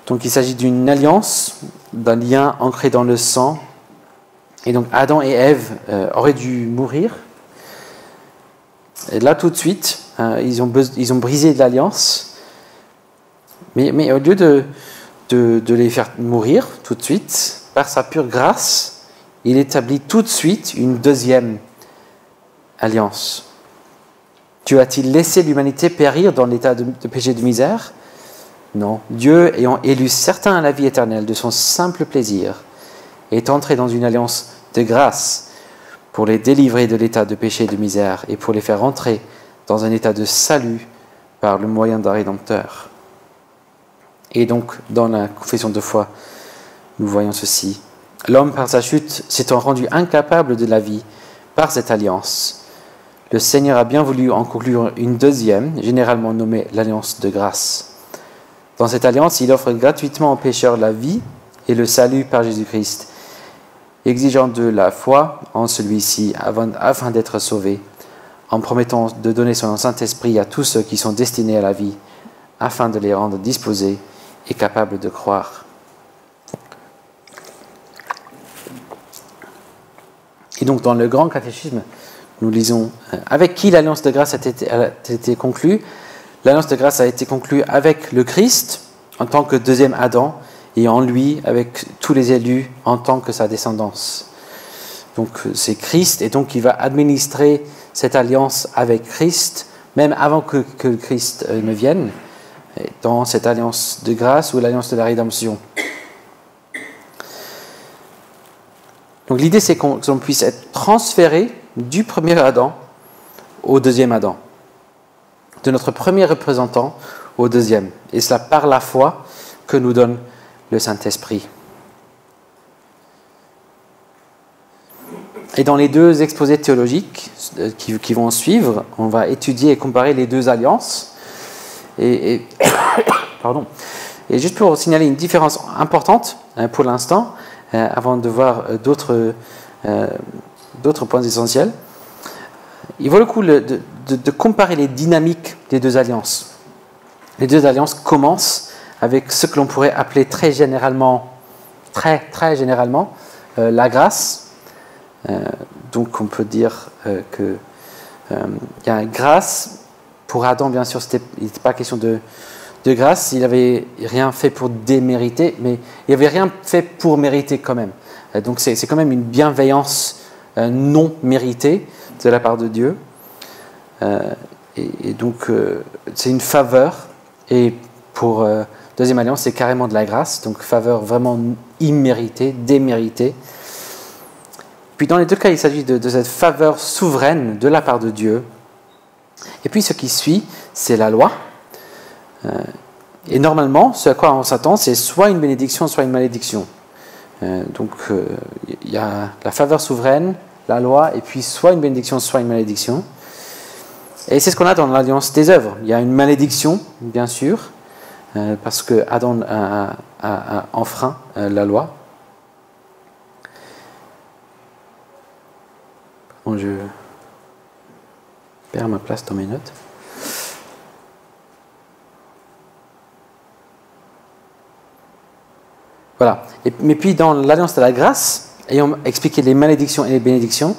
Donc il s'agit d'une alliance, d'un lien ancré dans le sang, Et donc Adam et Ève auraient dû mourir. Et là, tout de suite, ils ont brisé l'alliance. Mais au lieu de les faire mourir tout de suite, par sa pure grâce, il établit tout de suite une deuxième alliance. Dieu a-t-il laissé l'humanité périr dans l'état de péché et de misère? Non. Dieu, ayant élu certains à la vie éternelle de son simple plaisir, est entré dans une alliance de grâce pour les délivrer de l'état de péché et de misère et pour les faire entrer dans un état de salut par le moyen d'un Rédempteur. Et donc, dans la confession de foi, nous voyons ceci. L'homme, par sa chute, s'étant rendu incapable de la vie par cette alliance, le Seigneur a bien voulu en conclure une deuxième, généralement nommée l'alliance de grâce. Dans cette alliance, il offre gratuitement aux pécheurs la vie et le salut par Jésus-Christ, exigeant de la foi en celui-ci afin d'être sauvés, en promettant de donner son Saint-Esprit à tous ceux qui sont destinés à la vie, afin de les rendre disposés et capables de croire. Et donc, dans le Grand Catéchisme, nous lisons avec qui l'alliance de grâce a été conclue. L'alliance de grâce a été conclue avec le Christ en tant que deuxième Adam et en lui avec tous les élus en tant que sa descendance. Donc c'est Christ et donc il va administrer cette alliance avec Christ même avant que Christ ne vienne dans cette alliance de grâce ou l'alliance de la rédemption. Donc l'idée c'est qu'on puisse être transféré du premier Adam au deuxième Adam, de notre premier représentant au deuxième. Et cela par la foi que nous donne le Saint-Esprit. Et dans les deux exposés théologiques qui vont suivre, on va étudier et comparer les deux alliances. Pardon. Et juste pour signaler une différence importante pour l'instant, avant de voir d'autres points essentiels, il vaut le coup de comparer les dynamiques des deux alliances. Les deux alliances commencent avec ce que l'on pourrait appeler très généralement, la grâce. Donc on peut dire qu'il y a une grâce. Pour Adam, bien sûr, il n'était pas question de grâce. Il n'avait rien fait pour démériter, mais il n'avait rien fait pour mériter quand même. Donc c'est quand même une bienveillance non méritée de la part de Dieu. Et donc c'est une faveur. Et pour deuxième alliance, c'est carrément de la grâce. Donc faveur vraiment imméritée, déméritée. Puis dans les deux cas, il s'agit de cette faveur souveraine de la part de Dieu. Et puis ce qui suit, c'est la loi. Et normalement, ce à quoi on s'attend, c'est soit une bénédiction, soit une malédiction. Donc il y a la faveur souveraine, la loi, et puis soit une bénédiction, soit une malédiction. Et c'est ce qu'on a dans l'alliance des œuvres. Il y a une malédiction, bien sûr, parce que Adam a enfreint la loi. Bon, je perds ma place dans mes notes. Voilà. Mais puis dans l'alliance de la grâce, ayant expliqué les malédictions et les bénédictions,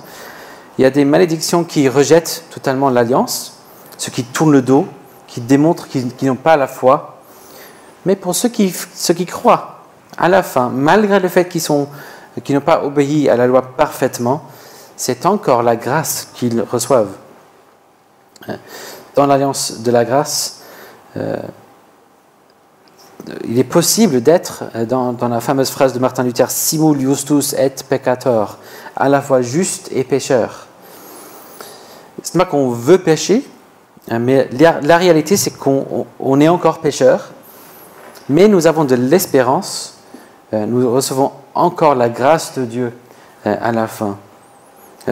il y a des malédictions qui rejettent totalement l'alliance, ceux qui tournent le dos, qui démontrent qu'ils n'ont pas la foi. Mais pour ceux qui croient, à la fin, malgré le fait qu'ils n'ont pas obéi à la loi parfaitement, c'est encore la grâce qu'ils reçoivent. Dans l'alliance de la grâce, il est possible d'être, dans la fameuse phrase de Martin Luther, simul justus et peccator, à la fois juste et pécheur. C'est pas qu'on veut pécher, mais la réalité c'est qu'on est encore pécheur, mais nous avons de l'espérance, nous recevons encore la grâce de Dieu à la fin.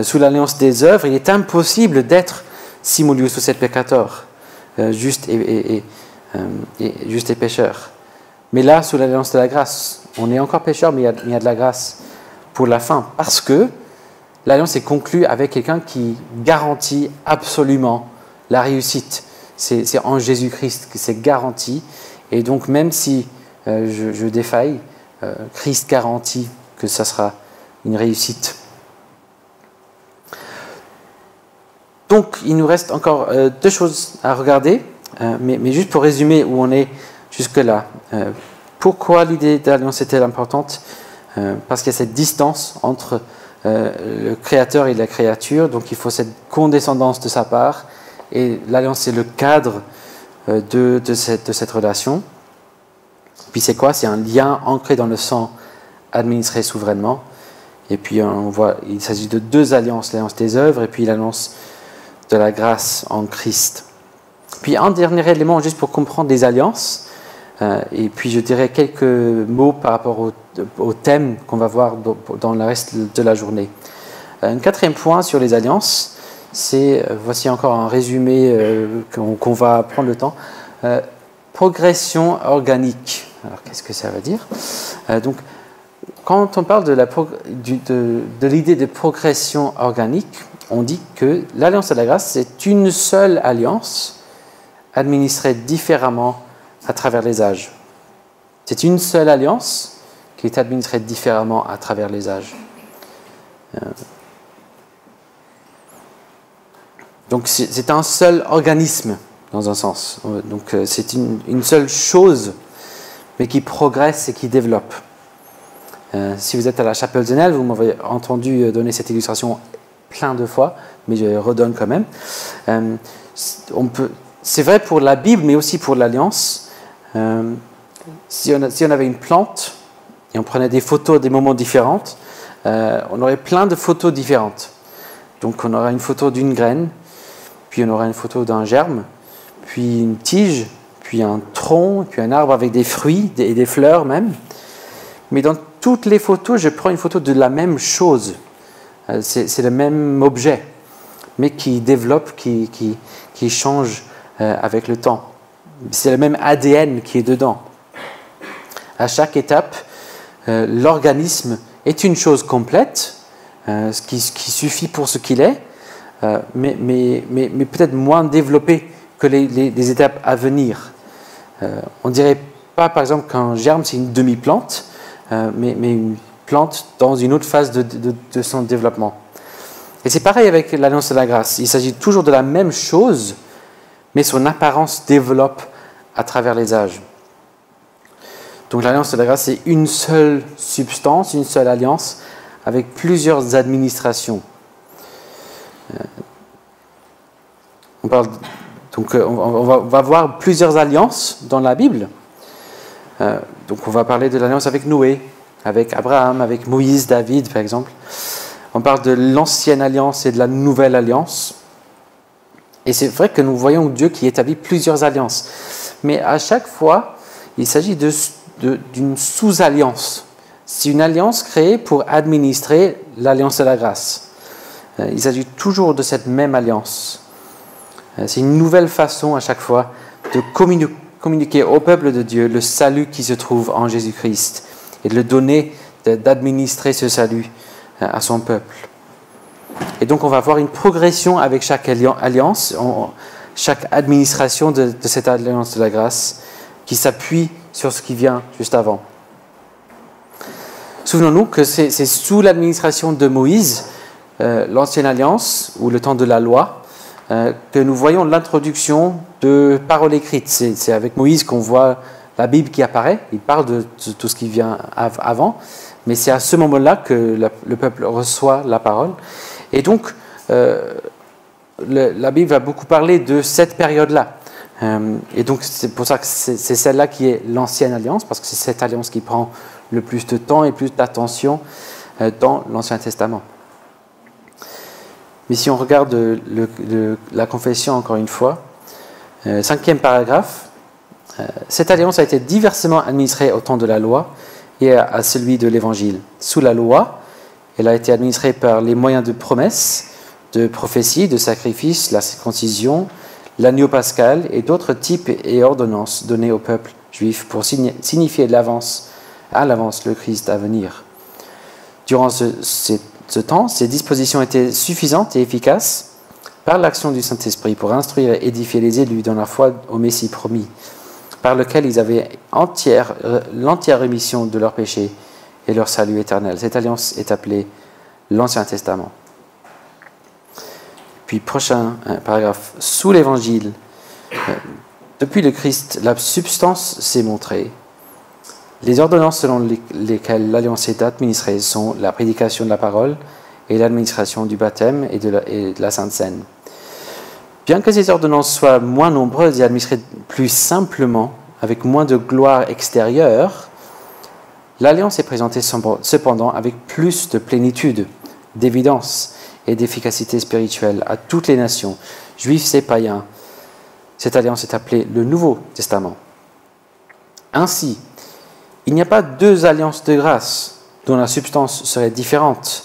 Sous l'alliance des œuvres, il est impossible d'être simul justus et peccator, juste et pécheur. Mais là, sous l'alliance de la grâce, on est encore pécheur, mais il y a de la grâce pour la fin, parce que l'alliance est conclue avec quelqu'un qui garantit absolument la réussite. C'est en Jésus-Christ que c'est garanti, et donc même si je défaille, Christ garantit que ça sera une réussite Donc, il nous reste encore deux choses à regarder, mais juste pour résumer où on est jusque-là. Pourquoi l'idée d'alliance est-elle importante? Parce qu'il y a cette distance entre le créateur et la créature, donc il faut cette condescendance de sa part, et l'alliance c'est le cadre de cette relation. Puis c'est quoi? C'est un lien ancré dans le sang, administré souverainement. Et puis on voit, il s'agit de deux alliances, l'alliance des œuvres et puis l'alliance de la grâce en Christ. Puis un dernier élément juste pour comprendre les alliances, et puis je dirais quelques mots par rapport au thème qu'on va voir dans le reste de la journée. Un quatrième point sur les alliances, c'est, voici encore un résumé qu'on va prendre le temps, progression organique. Alors qu'est-ce que ça veut dire? Donc, quand on parle de l'idée de progression organique, on dit que l'alliance de la grâce, c'est une seule alliance administrée différemment à travers les âges. C'est une seule alliance qui est administrée différemment à travers les âges. Donc c'est un seul organisme, dans un sens. Donc c'est une seule chose, mais qui progresse et qui développe. Si vous êtes à la chapelle Zenel, vous m'avez entendu donner cette illustration plein de fois, mais je redonne quand même. C'est vrai pour la Bible, mais aussi pour l'Alliance. Si on avait une plante et on prenait des photos à des moments différents, on aurait plein de photos différentes. Donc on aura une photo d'une graine, puis on aura une photo d'un germe, puis une tige, puis un tronc, puis un arbre avec des fruits et des fleurs même. Mais dans toutes les photos, je prends une photo de la même chose. C'est le même objet, mais qui développe, qui change avec le temps. C'est le même ADN qui est dedans. À chaque étape, l'organisme est une chose complète, ce qui suffit pour ce qu'il est, mais peut-être moins développé que les étapes à venir. On ne dirait pas, par exemple, qu'un germe, c'est une demi-plante, mais une plante dans une autre phase de son développement. Et c'est pareil avec l'alliance de la grâce. Il s'agit toujours de la même chose, mais son apparence développe à travers les âges. Donc l'alliance de la grâce, c'est une seule substance, une seule alliance, avec plusieurs administrations. On va voir plusieurs alliances dans la Bible. Donc on va parler de l'alliance avec Noé, avec Abraham, avec Moïse, David par exemple. On parle de l'ancienne alliance et de la nouvelle alliance. Et c'est vrai que nous voyons Dieu qui établit plusieurs alliances. Mais à chaque fois, il s'agit d'une sous-alliance. C'est une alliance créée pour administrer l'alliance de la grâce. Il s'agit toujours de cette même alliance. C'est une nouvelle façon à chaque fois de communiquer au peuple de Dieu le salut qui se trouve en Jésus-Christ et de le donner, d'administrer ce salut à son peuple. Et donc on va voir une progression avec chaque alliance, chaque administration de cette alliance de la grâce qui s'appuie sur ce qui vient juste avant. Souvenons-nous que c'est sous l'administration de Moïse, l'ancienne alliance, ou le temps de la loi, que nous voyons l'introduction de paroles écrites. C'est avec Moïse qu'on voit la Bible qui apparaît. Il parle de tout ce qui vient avant, mais c'est à ce moment-là que le peuple reçoit la parole. Et donc, la Bible va beaucoup parler de cette période-là. Et donc, c'est pour ça que c'est celle-là qui est l'ancienne alliance, parce que c'est cette alliance qui prend le plus de temps et plus d'attention dans l'Ancien Testament. Mais si on regarde la confession encore une fois, 5e paragraphe, cette alliance a été diversement administrée au temps de la loi et à celui de l'Évangile. Sous la loi, elle a été administrée par les moyens de promesses, de prophéties, de sacrifices, la circoncision, l'agneau pascal et d'autres types et ordonnances données au peuple juif pour signifier à l'avance le Christ à venir. Durant ce temps, ces dispositions étaient suffisantes et efficaces par l'action du Saint-Esprit pour instruire et édifier les élus dans la foi au Messie promis, par lequel ils avaient l'entière rémission de leurs péchés et leur salut éternel. Cette alliance est appelée l'Ancien Testament. Puis prochain paragraphe, sous l'Évangile, depuis le Christ, la substance s'est montrée. Les ordonnances selon lesquelles l'alliance est administrée sont la prédication de la parole et l'administration du baptême et de la Sainte Seine. Bien que ces ordonnances soient moins nombreuses et administrées plus simplement, avec moins de gloire extérieure, l'alliance est présentée cependant avec plus de plénitude, d'évidence et d'efficacité spirituelle à toutes les nations, juifs et païens. Cette alliance est appelée le Nouveau Testament. Ainsi, il n'y a pas deux alliances de grâce dont la substance serait différente,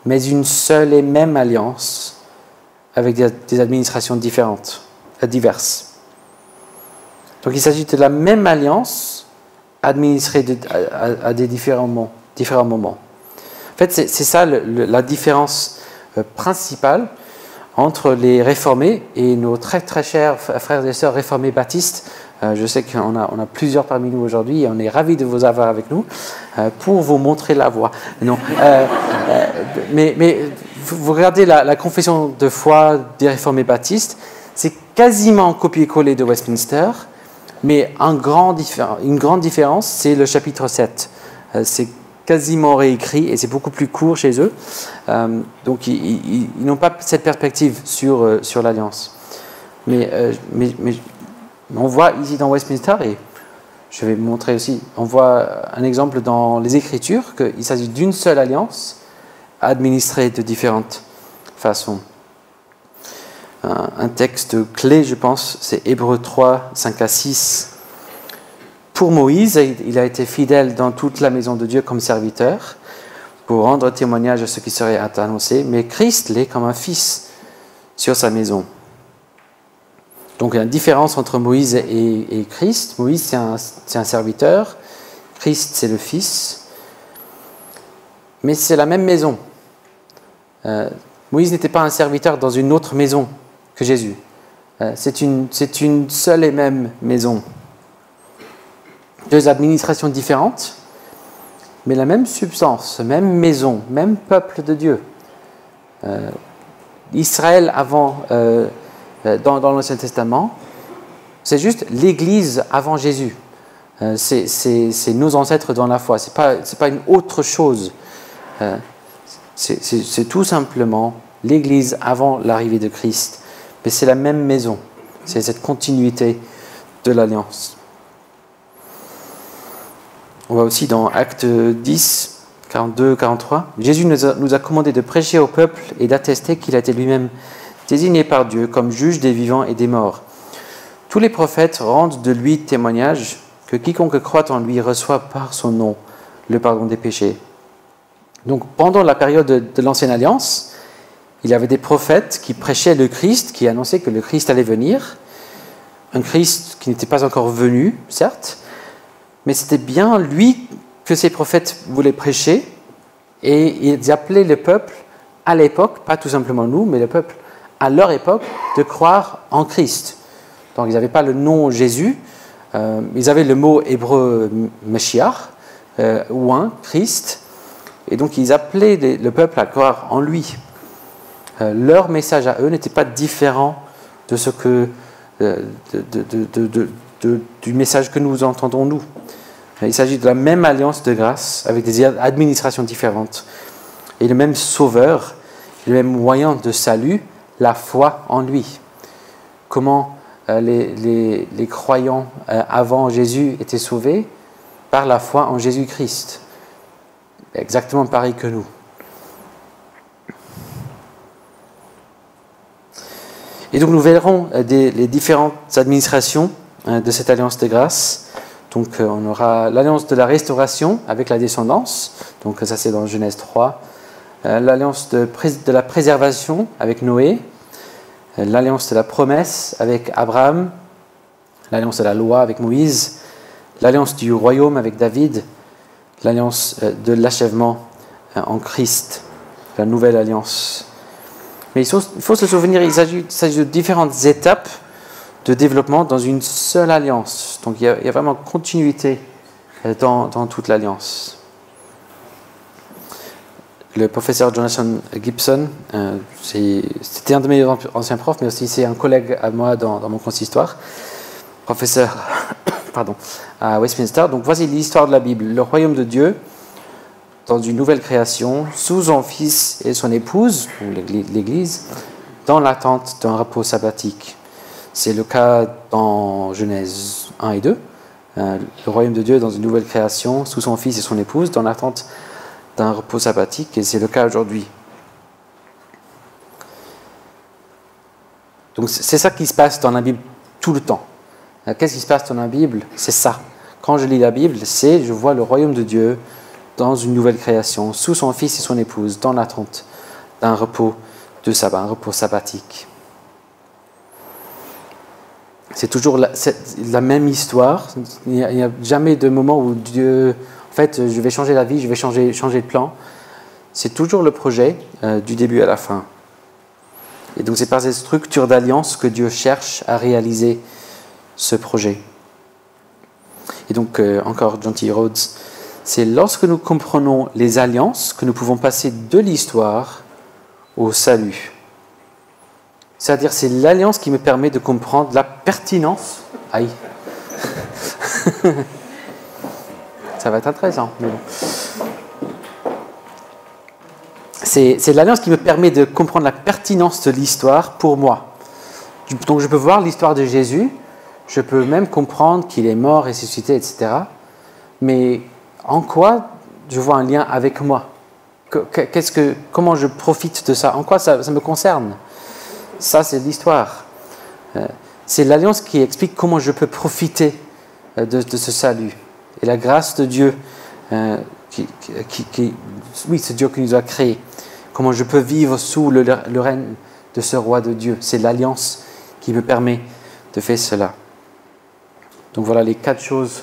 mais une seule et même alliance avec des administrations diverses. Donc il s'agit de la même alliance administrée à des différents moments. En fait, c'est ça la différence principale entre les réformés et nos très très chers frères et sœurs réformés baptistes. Je sais qu'on a plusieurs parmi nous aujourd'hui et on est ravis de vous avoir avec nous pour vous montrer la voie. Non, mais vous regardez la confession de foi des réformés baptistes, c'est quasiment copier-coller de Westminster, mais une grande différence, c'est le chapitre 7. C'est quasiment réécrit et c'est beaucoup plus court chez eux. Donc ils n'ont pas cette perspective sur l'alliance. Mais on voit ici dans Westminster, et je vais vous montrer aussi, on voit un exemple dans les Écritures, qu'il s'agit d'une seule alliance administrée de différentes façons. Un texte clé, je pense, c'est Hébreux 3, 5 à 6. Pour Moïse, il a été fidèle dans toute la maison de Dieu comme serviteur, pour rendre témoignage à ce qui serait annoncé, mais Christ l'est comme un fils sur sa maison. Donc il y a une différence entre Moïse et Christ. Moïse, c'est un serviteur, Christ, c'est le fils, mais c'est la même maison. Moïse n'était pas un serviteur dans une autre maison que Jésus. C'est une seule et même maison. Deux administrations différentes, mais la même substance, même maison, même peuple de Dieu. Israël avant, dans l'Ancien Testament, c'est juste l'Église avant Jésus. C'est nos ancêtres dans la foi. C'est pas une autre chose. C'est tout simplement l'Église avant l'arrivée de Christ. Mais c'est la même maison. C'est cette continuité de l'Alliance. On voit aussi dans Actes 10, 42, 43, Jésus nous a commandé de prêcher au peuple et d'attester qu'il a été lui-même désigné par Dieu comme juge des vivants et des morts. Tous les prophètes rendent de lui témoignage que quiconque croit en lui reçoit par son nom le pardon des péchés. Donc pendant la période de l'Ancienne Alliance, il y avait des prophètes qui prêchaient le Christ, qui annonçaient que le Christ allait venir, un Christ qui n'était pas encore venu, certes, mais c'était bien lui que ces prophètes voulaient prêcher, et ils appelaient le peuple à l'époque, pas tout simplement nous, mais le peuple à leur époque, de croire en Christ. Donc ils n'avaient pas le nom Jésus, ils avaient le mot hébreu Mashiach, ou un Christ, et donc ils appelaient le peuple à croire en lui. Leur message à eux n'était pas différent de ce que du message que nous entendons nous. Il s'agit de la même alliance de grâce avec des administrations différentes et le même sauveur, le même moyen de salut, la foi en lui. Comment les croyants avant Jésus étaient sauvés? Par la foi en Jésus-Christ. Exactement pareil que nous. Et donc nous verrons les différentes administrations de cette alliance de grâce. Donc on aura l'alliance de la restauration avec la descendance, donc ça c'est dans Genèse 3, l'alliance de la préservation avec Noé, l'alliance de la promesse avec Abraham, l'alliance de la loi avec Moïse, l'alliance du royaume avec David, l'alliance de l'achèvement en Christ, la nouvelle alliance. Mais il faut se souvenir, il s'agit de différentes étapes de développement dans une seule alliance. Donc il y a vraiment continuité dans toute l'alliance. le professeur Jonathan Gibson, c'était un de mes anciens profs, mais aussi c'est un collègue à moi dans mon consistoire, professeur à Westminster. Donc voici l'histoire de la Bible. Le royaume de Dieu, dans une nouvelle création, sous son fils et son épouse, l'Église, dans l'attente d'un repos sabbatique. C'est le cas dans Genèse 1 et 2. Le royaume de Dieu dans une nouvelle création, sous son fils et son épouse, dans l'attente d'un repos sabbatique, et c'est le cas aujourd'hui. Donc c'est ça qui se passe dans la Bible tout le temps. Qu'est-ce qui se passe dans la Bible? C'est ça. Quand je lis la Bible, je vois le royaume de Dieu dans une nouvelle création, sous son fils et son épouse, dans l'attente d'un repos de sabbat, un repos sabbatique. C'est toujours la même histoire. Il n'y a jamais de moment où Dieu, en fait, je vais changer la vie, je vais changer de plan. C'est toujours le projet du début à la fin. Et donc c'est par cette structure d'alliance que Dieu cherche à réaliser ce projet. Et donc, encore John T. Rhodes, c'est lorsque nous comprenons les alliances que nous pouvons passer de l'histoire au salut. C'est-à-dire, c'est l'alliance qui me permet de comprendre la pertinence. Aïe. Ça va être intéressant. Mais bon. C'est l'alliance qui me permet de comprendre la pertinence de l'histoire pour moi. Donc, je peux voir l'histoire de Jésus, je peux même comprendre qu'il est mort, ressuscité, etc. Mais en quoi je vois un lien avec moi? Comment je profite de ça? En quoi ça me concerne? Ça, c'est l'histoire. C'est l'alliance qui explique comment je peux profiter de ce salut. Et la grâce de Dieu, oui, c'est Dieu qui nous a créés. Comment je peux vivre sous le règne de ce roi de Dieu. C'est l'alliance qui me permet de faire cela. Donc voilà les 4 choses.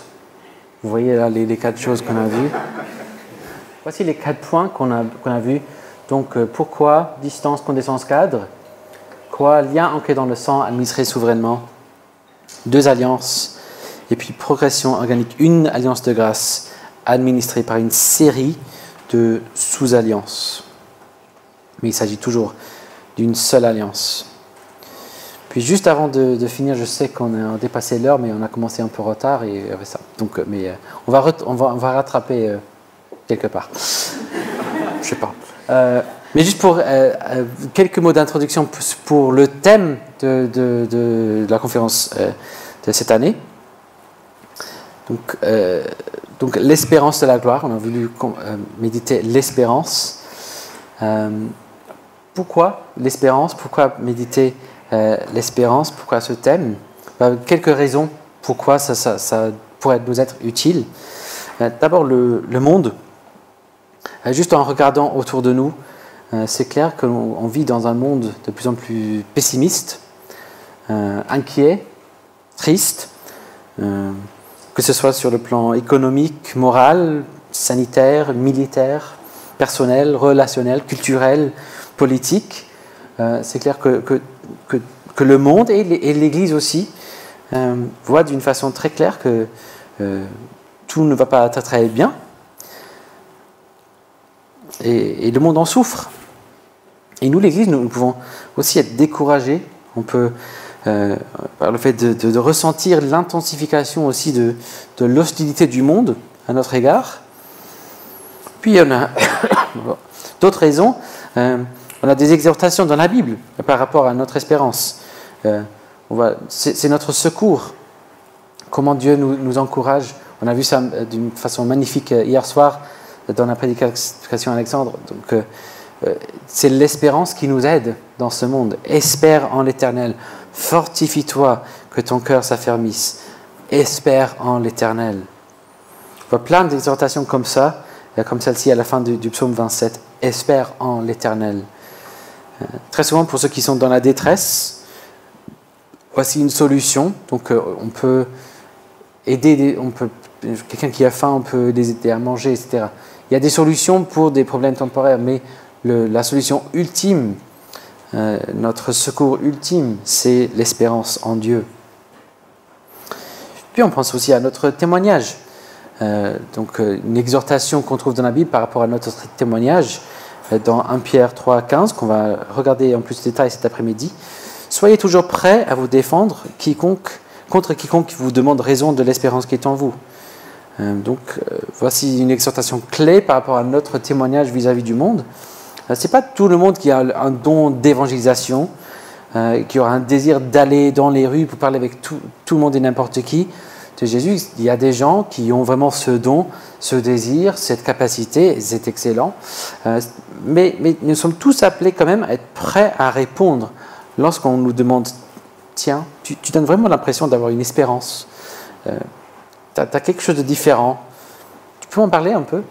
Vous voyez là les 4 choses qu'on a vues. Voici les 4 points qu'on a vus. Donc pourquoi distance, connaissance, cadre? Quoi? Lien ancré dans le sang, administré souverainement. 2 alliances. Et puis progression organique. Une alliance de grâce administrée par une série de sous-alliances. Mais il s'agit toujours d'une seule alliance. Puis juste avant de finir, je sais qu'on a dépassé l'heure, mais on a commencé un peu en retard et avec ça. Donc, mais on va rattraper quelque part. Je sais pas. Mais juste pour quelques mots d'introduction pour le thème de la conférence de cette année. Donc l'espérance de la gloire. On a voulu méditer l'espérance. Pourquoi l'espérance? Pourquoi méditer l'espérance? Pourquoi ce thème? Quelques raisons pourquoi ça pourrait nous être utile. D'abord, le monde. Juste en regardant autour de nous, c'est clair qu'on vit dans un monde de plus en plus pessimiste, inquiet, triste, que ce soit sur le plan économique, moral, sanitaire, militaire, personnel, relationnel, culturel, politique. C'est clair que le monde et l'Église aussi voient d'une façon très claire que tout ne va pas très, très bien. Et le monde en souffre. Et nous, l'Église, nous pouvons aussi être découragés. On peut, par le fait de ressentir l'intensification aussi de l'hostilité du monde à notre égard. Puis, on a d'autres raisons. On a des exhortations dans la Bible par rapport à notre espérance. C'est notre secours. Comment Dieu nous encourage. On a vu ça d'une façon magnifique hier soir dans la prédication Alexandre. Donc, c'est l'espérance qui nous aide dans ce monde. Espère en l'Éternel. Fortifie-toi, que ton cœur s'affermisse. Espère en l'Éternel. On voit plein d'exhortations comme ça, comme celle-ci à la fin du psaume 27. Espère en l'Éternel. Très souvent, pour ceux qui sont dans la détresse, voici une solution. Donc, on peut aider, quelqu'un qui a faim, on peut les aider à manger, etc. Il y a des solutions pour des problèmes temporaires, mais la solution ultime, notre secours ultime, c'est l'espérance en Dieu. Puis on pense aussi à notre témoignage. Donc une exhortation qu'on trouve dans la Bible par rapport à notre témoignage. dans 1 Pierre 3,15, qu'on va regarder en plus de détails cet après-midi. Soyez toujours prêts à vous défendre contre quiconque vous demande raison de l'espérance qui est en vous. Voici une exhortation clé par rapport à notre témoignage vis-à-vis du monde. Ce n'est pas tout le monde qui a un don d'évangélisation, qui aura un désir d'aller dans les rues pour parler avec tout le monde et n'importe qui de Jésus. Il y a des gens qui ont vraiment ce don, ce désir, cette capacité, et c'est excellent. Mais nous sommes tous appelés quand même à être prêts à répondre lorsqu'on nous demande « Tiens, tu donnes vraiment l'impression d'avoir une espérance. Tu as quelque chose de différent. Tu peux en parler un peu ?»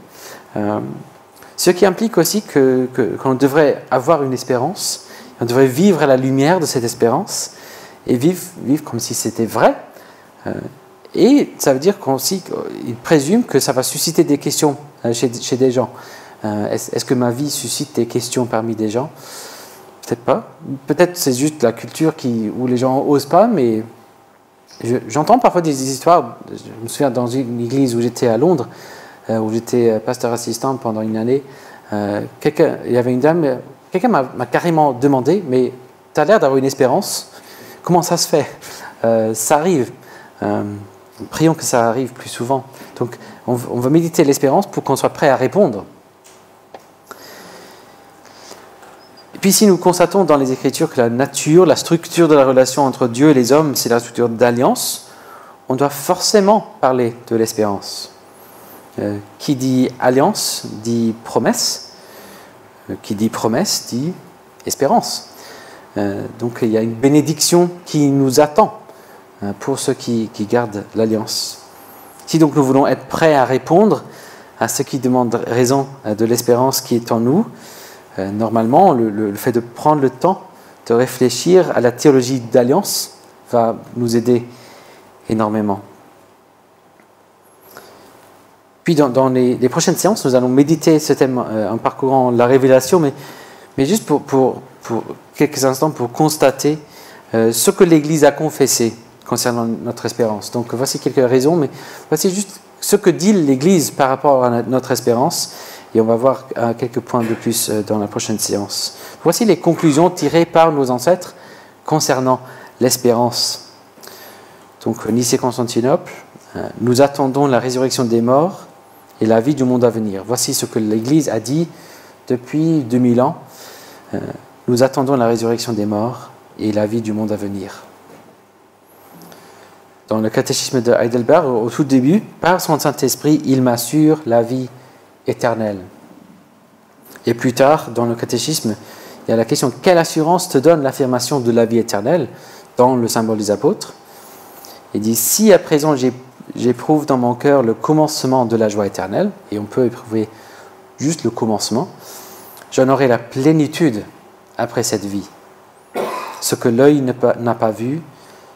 Ce qui implique aussi qu'on devrait avoir une espérance, on devrait vivre à la lumière de cette espérance et vivre comme si c'était vrai. Et ça veut dire qu'il présume que ça va susciter des questions chez des gens. Est-ce que ma vie suscite des questions parmi des gens ? Peut-être pas. Peut-être c'est juste la culture où les gens n'osent pas, mais j'entends parfois des histoires. Je me souviens dans une église où j'étais à Londres, où j'étais pasteur assistant pendant une année. Il y avait une dame, quelqu'un m'a carrément demandé, mais tu as l'air d'avoir une espérance, comment ça se fait ? Ça arrive. Prions que ça arrive plus souvent. Donc on va méditer l'espérance pour qu'on soit prêt à répondre. Et puis si nous constatons dans les Écritures que la nature, la structure de la relation entre Dieu et les hommes, c'est la structure d'alliance, on doit forcément parler de l'espérance. Qui dit alliance dit promesse. Qui dit promesse dit espérance. Donc il y a une bénédiction qui nous attend pour ceux qui gardent l'alliance. Si donc nous voulons être prêts à répondre à ceux qui demandent raison de l'espérance qui est en nous, normalement le fait de prendre le temps de réfléchir à la théologie d'alliance va nous aider énormément. Puis dans les prochaines séances, nous allons méditer ce thème en parcourant la Révélation, mais juste pour quelques instants pour constater ce que l'Église a confessé concernant notre espérance. Donc voici quelques raisons, mais voici juste ce que dit l'Église par rapport à notre espérance, et on va voir quelques points de plus dans la prochaine séance. Voici les conclusions tirées par nos ancêtres concernant l'espérance. Donc Nicée-Constantinople, nous attendons la résurrection des morts et la vie du monde à venir. Voici ce que l'Église a dit depuis 2000 ans. Nous attendons la résurrection des morts et la vie du monde à venir. Dans le catéchisme de Heidelberg, au tout début, par son Saint-Esprit, il m'assure la vie éternelle. Et plus tard, dans le catéchisme, il y a la question « Quelle assurance te donne l'affirmation de la vie éternelle ?» dans le symbole des apôtres. Il dit « Si à présent j'éprouve dans mon cœur le commencement de la joie éternelle, et on peut éprouver juste le commencement, j'en aurai la plénitude après cette vie. Ce que l'œil n'a pas vu,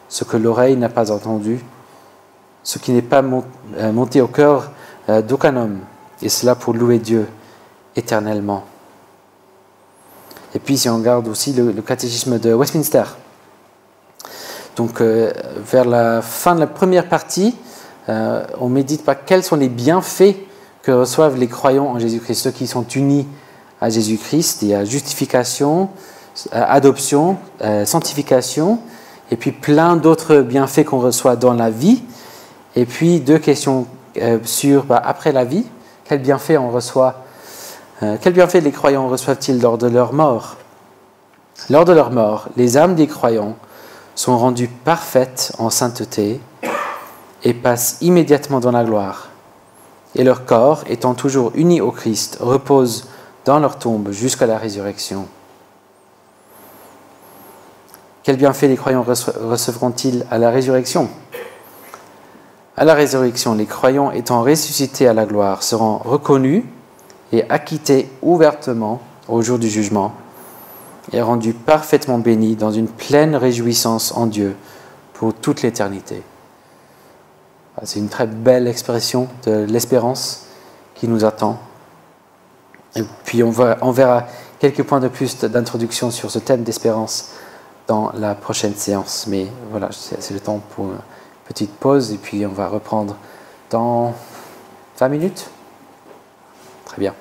ce que l'oreille n'a pas entendu, ce qui n'est pas monté au cœur d'aucun homme, et cela pour louer Dieu éternellement. » Et puis si on regarde aussi le catéchisme de Westminster, donc vers la fin de la première partie, on médite pas quels sont les bienfaits que reçoivent les croyants en Jésus-Christ, ceux qui sont unis à Jésus-Christ. Il y a justification, adoption, sanctification, et puis plein d'autres bienfaits qu'on reçoit dans la vie. Et puis deux questions sur après la vie, quels bienfaits on reçoit, quels bienfaits les croyants reçoivent-ils lors de leur mort? Lors de leur mort, les âmes des croyants sont rendues parfaites en sainteté et passent immédiatement dans la gloire. Et leur corps, étant toujours unis au Christ, repose dans leur tombe jusqu'à la résurrection. Quels bienfaits les croyants recevront-ils à la résurrection? À la résurrection, les croyants étant ressuscités à la gloire seront reconnus et acquittés ouvertement au jour du jugement et rendus parfaitement bénis dans une pleine réjouissance en Dieu pour toute l'éternité. C'est une très belle expression de l'espérance qui nous attend. Et puis on verra quelques points de plus d'introduction sur ce thème d'espérance dans la prochaine séance. Mais voilà, c'est le temps pour une petite pause et puis on va reprendre dans 20 minutes. Très bien.